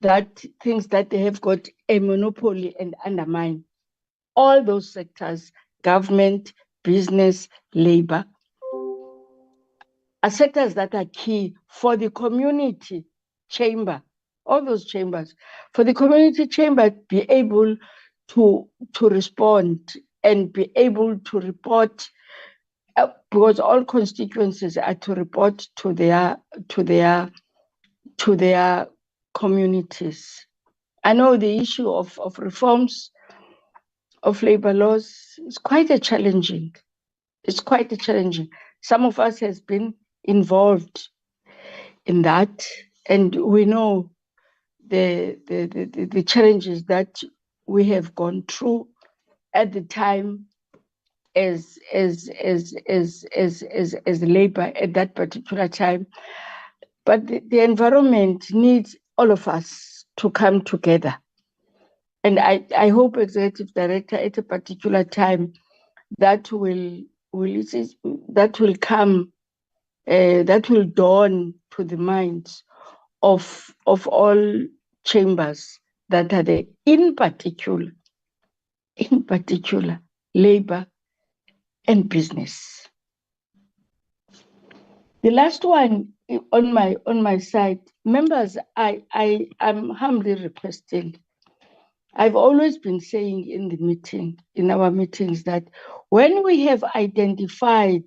that thinks that they have got a monopoly and undermine all those sectors, government, business, labor, are sectors that are key for the community chamber, all those chambers, for the community chamber to be able to respond and be able to report, because all constituencies are to report to their communities. I know the issue of reforms of labor laws is quite a challenging. It's quite a challenging. Some of us has been involved in that, and we know the challenges that we have gone through at the time as labor at that particular time. But the environment needs all of us to come together. And I hope Executive Director at a particular time that will come, that will dawn to the minds of all chambers that are there, in particular, labor and business. The last one on my side, members, I'm humbly requesting. I've always been saying in our meetings, that when we have identified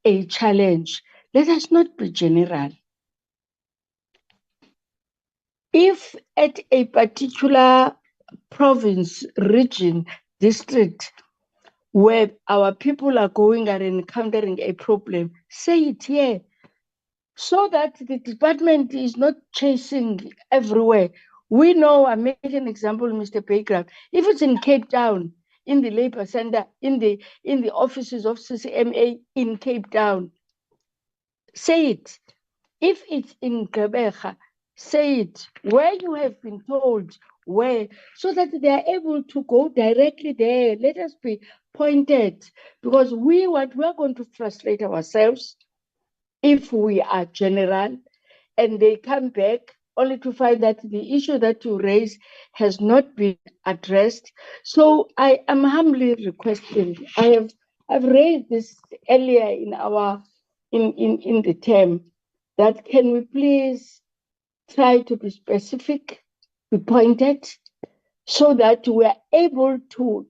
a challenge, let us not be general. If at a particular province, region, district, where our people are going and encountering a problem, say it here, so that the department is not chasing everywhere. We know, I made an example, Mr. Payground, if it's in Cape Town, in the labor center, in the offices of CCMA in Cape Town, say it. If it's in Gqeberha, say it. Where you have been told, where, so that they are able to go directly there. Let us be pointed, because we are going to frustrate ourselves if we are general, and they come back only to find that the issue that you raise has not been addressed. So I am humbly requesting, I've raised this earlier in the term, that can we please try to be specific, be pointed, so that we are able to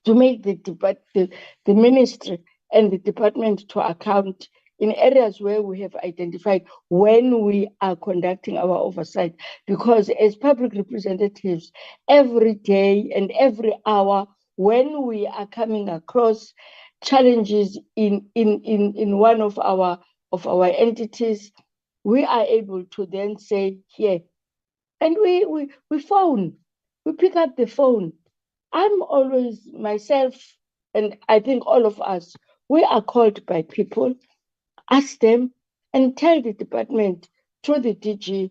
make the ministry and the department to account in areas where we have identified when we are conducting our oversight. Because as public representatives, every day and every hour, when we are coming across challenges in one of our entities, we are able to then say, here, and we phone, we pick up the phone. I'm always myself, and I think all of us, we are called by people, ask them, and tell the department through the DG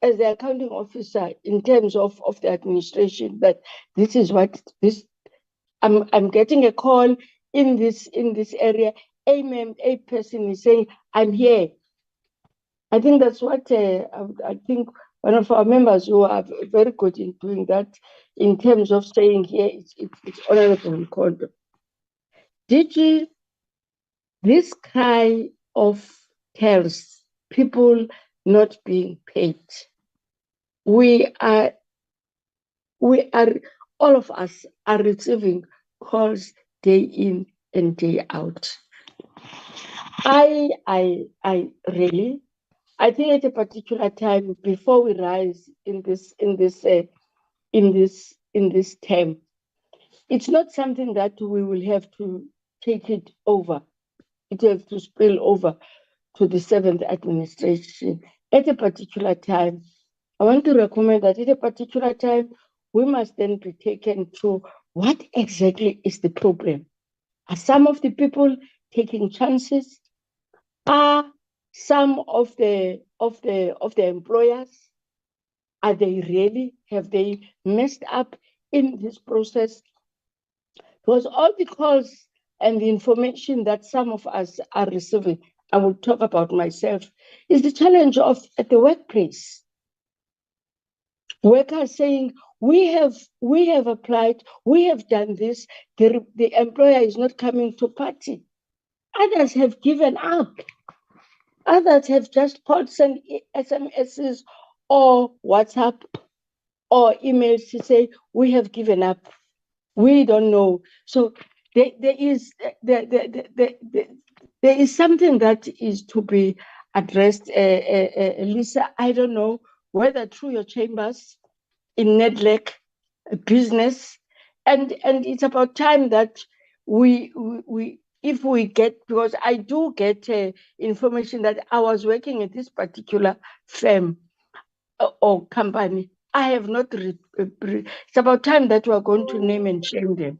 as the accounting officer in terms of the administration, that this is what this. I'm getting a call in this area. A person is saying, I'm here. I think that's what I think one of our members who are very good in doing that, in terms of saying here, it's Honorable Kondo. DG this cry of tells people not being paid. We are, all of us are receiving calls day in and day out. I really, I think at a particular time before we rise in this term, it's not something that we will have to take it over. It has to spill over to the 7th administration at a particular time. I want to recommend that at a particular time, we must then be taken through what exactly is the problem. Are some of the people taking chances? Are some of the employers, are they really, have they messed up in this process? Because all the calls and the information that some of us are receiving, I will talk about myself, is the challenge of at the workplace. Workers saying, we have applied, we have done this, the employer is not coming to party. Others have given up. Others have just called, send SMSs or WhatsApp or emails to say, we have given up. We don't know. So there is something that is to be addressed. Lisa, I don't know whether through your chambers in Nedlac business, and it's about time that we if we get, because I do get information that I was working at this particular firm or company. I have not, it's about time that we are going to name and shame them.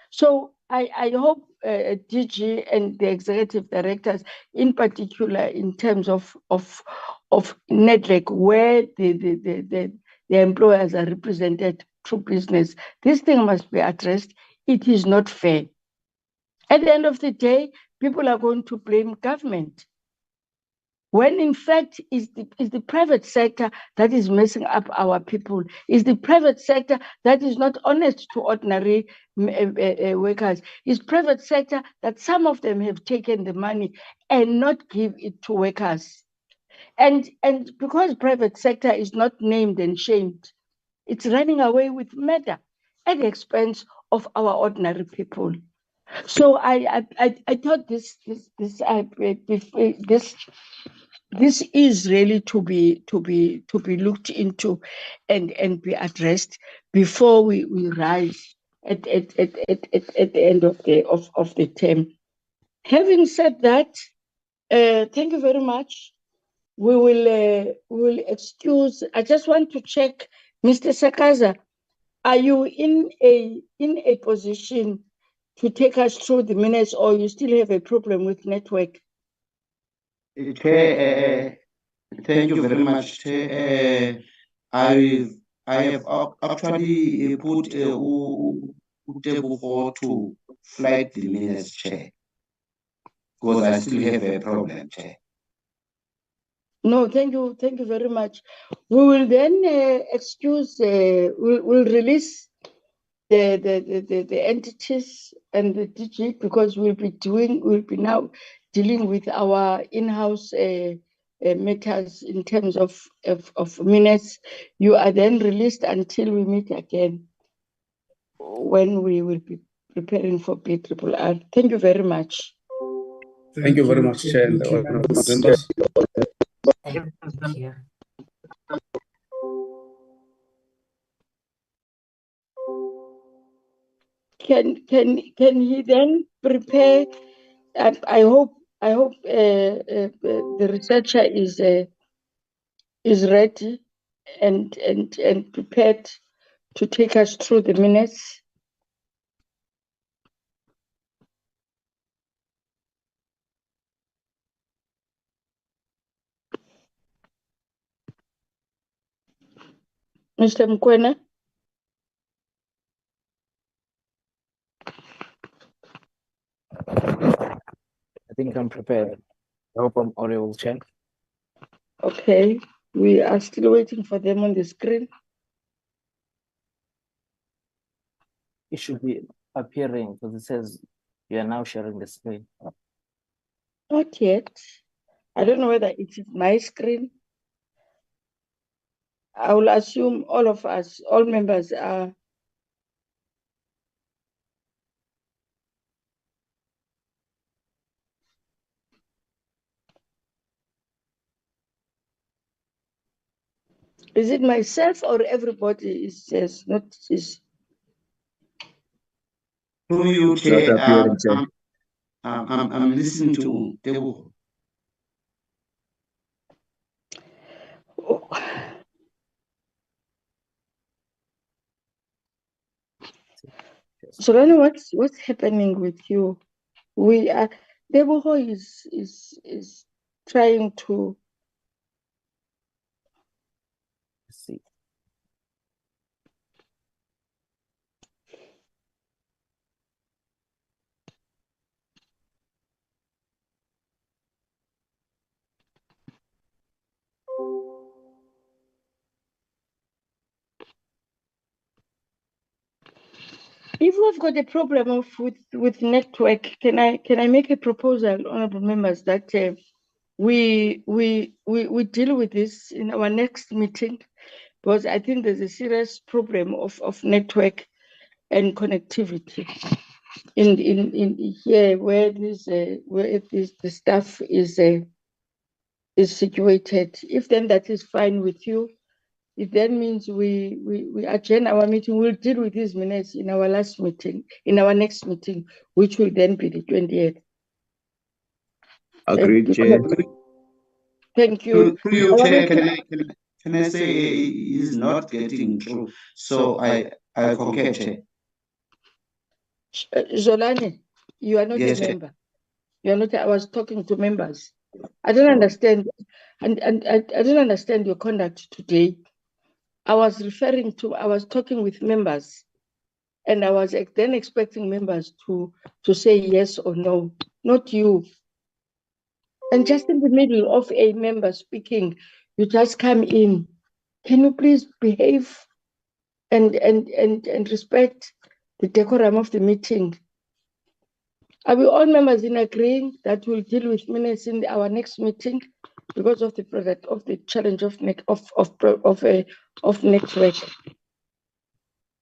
So I hope DG and the executive directors, in particular, in terms of Nedlac, where the employers are represented through business, this thing must be addressed. It is not fair. At the end of the day, people are going to blame government, when in fact it's the private sector that is messing up our people. It's the private sector that is not honest to ordinary workers. It's private sector that some of them have taken the money and not give it to workers. And because private sector is not named and shamed, it's running away with murder at the expense of our ordinary people. So I thought this is really to be looked into and be addressed before we rise at the end of the term. Having said that, thank you very much. We will excuse. I just want to check, Mr. Sakaza, are you in a position to take us through the minutes, or you still have a problem with network? Chair, thank you very much, Chair. I have actually put table to flag the minutes, Chair, because I still have a problem, Chair. No, thank you very much. We will then excuse. We'll release the entities and the DG, because we'll be now dealing with our in-house matters in terms of minutes. You are then released until we meet again, when we will be preparing for PRRR. Thank you very much. Thank you very much, Chair, and the honorable members. Can he then prepare? I hope the researcher is ready and prepared to take us through the minutes. Mr. Mkwena? I think I'm prepared. I hope I'm audible, Chair. Okay, we are still waiting for them on the screen. It should be appearing because it says you are now sharing the screen. Not yet. I don't know whether it is my screen. I will assume all of us, all members are. Is it myself or everybody is not is? Through you, Not Chair, appearing, Chair. I'm listening to Tebo. So I know what's happening with you. We are Deboho is trying to see. If we've got a problem with network, can I make a proposal, honorable members, that we deal with this in our next meeting, because I think there's a serious problem of network and connectivity in here where the staff is situated. If then that is fine with you, it then means we adjourn our meeting. We'll deal with these minutes in our last meeting, in our next meeting, which will then be the 28th. Agreed, Chair. Thank you. Through you, Chair, can I say he's not getting through? So I concur, Chair. Zolani, you are not Yes, a Chair. member. You are not. I was talking to members. I don't understand, and I don't understand your conduct today. I was talking with members, and I was then expecting members to say yes or no, not you. And just in the middle of a member speaking, you just come in. Can you please behave and respect the decorum of the meeting? Are we all members in agreeing that we'll deal with minutes in our next meeting because of the product of the challenge of network?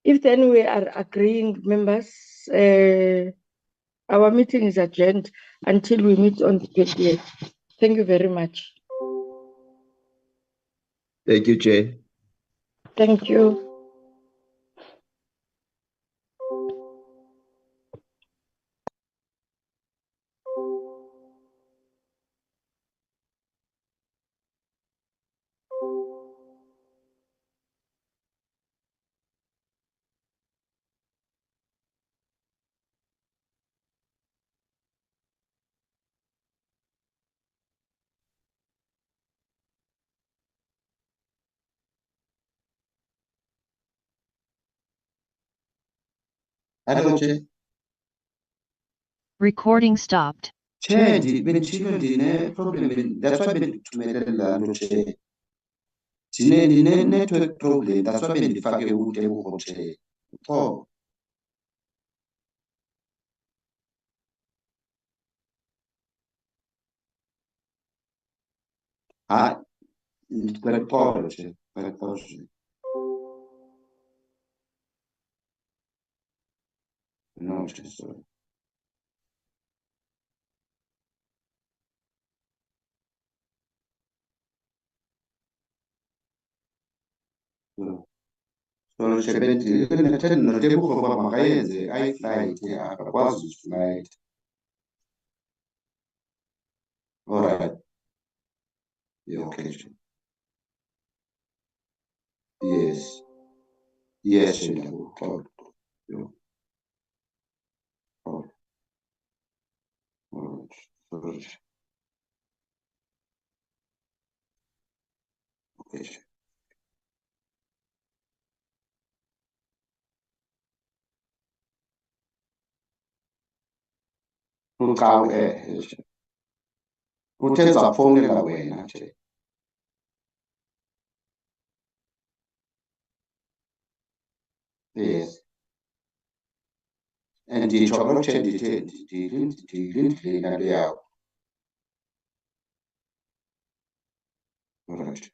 If then we are agreeing, members, our meeting is adjourned until we meet on the 28th. Thank you very much. Thank you, Chair. Thank you. Hello, Chair. Recording stopped. Chair, ndine problem. That's why bendithumelela nto, Chair. Ndine network problem. That's why bendifake uTeboho, Chair. Oh. Hayi, ndicela uxolo, Chair. Ndicela uxolo, Chair. No, Chair, sorry. No. Sorry, Chair, bendithethe noTeboho uba makayenze i-flight akakwazi uziflight. All right. Yeah, okay, Chair. Yes. Yes, Chair, ndiyakuxola. Yeah. All right. Sorry, Chair. Okay, Chair. Ucawu Chair. Uthe ndizawufowunela wena, Chair. Yes. And nditsho loo Chair ndilindile into yakho. All right.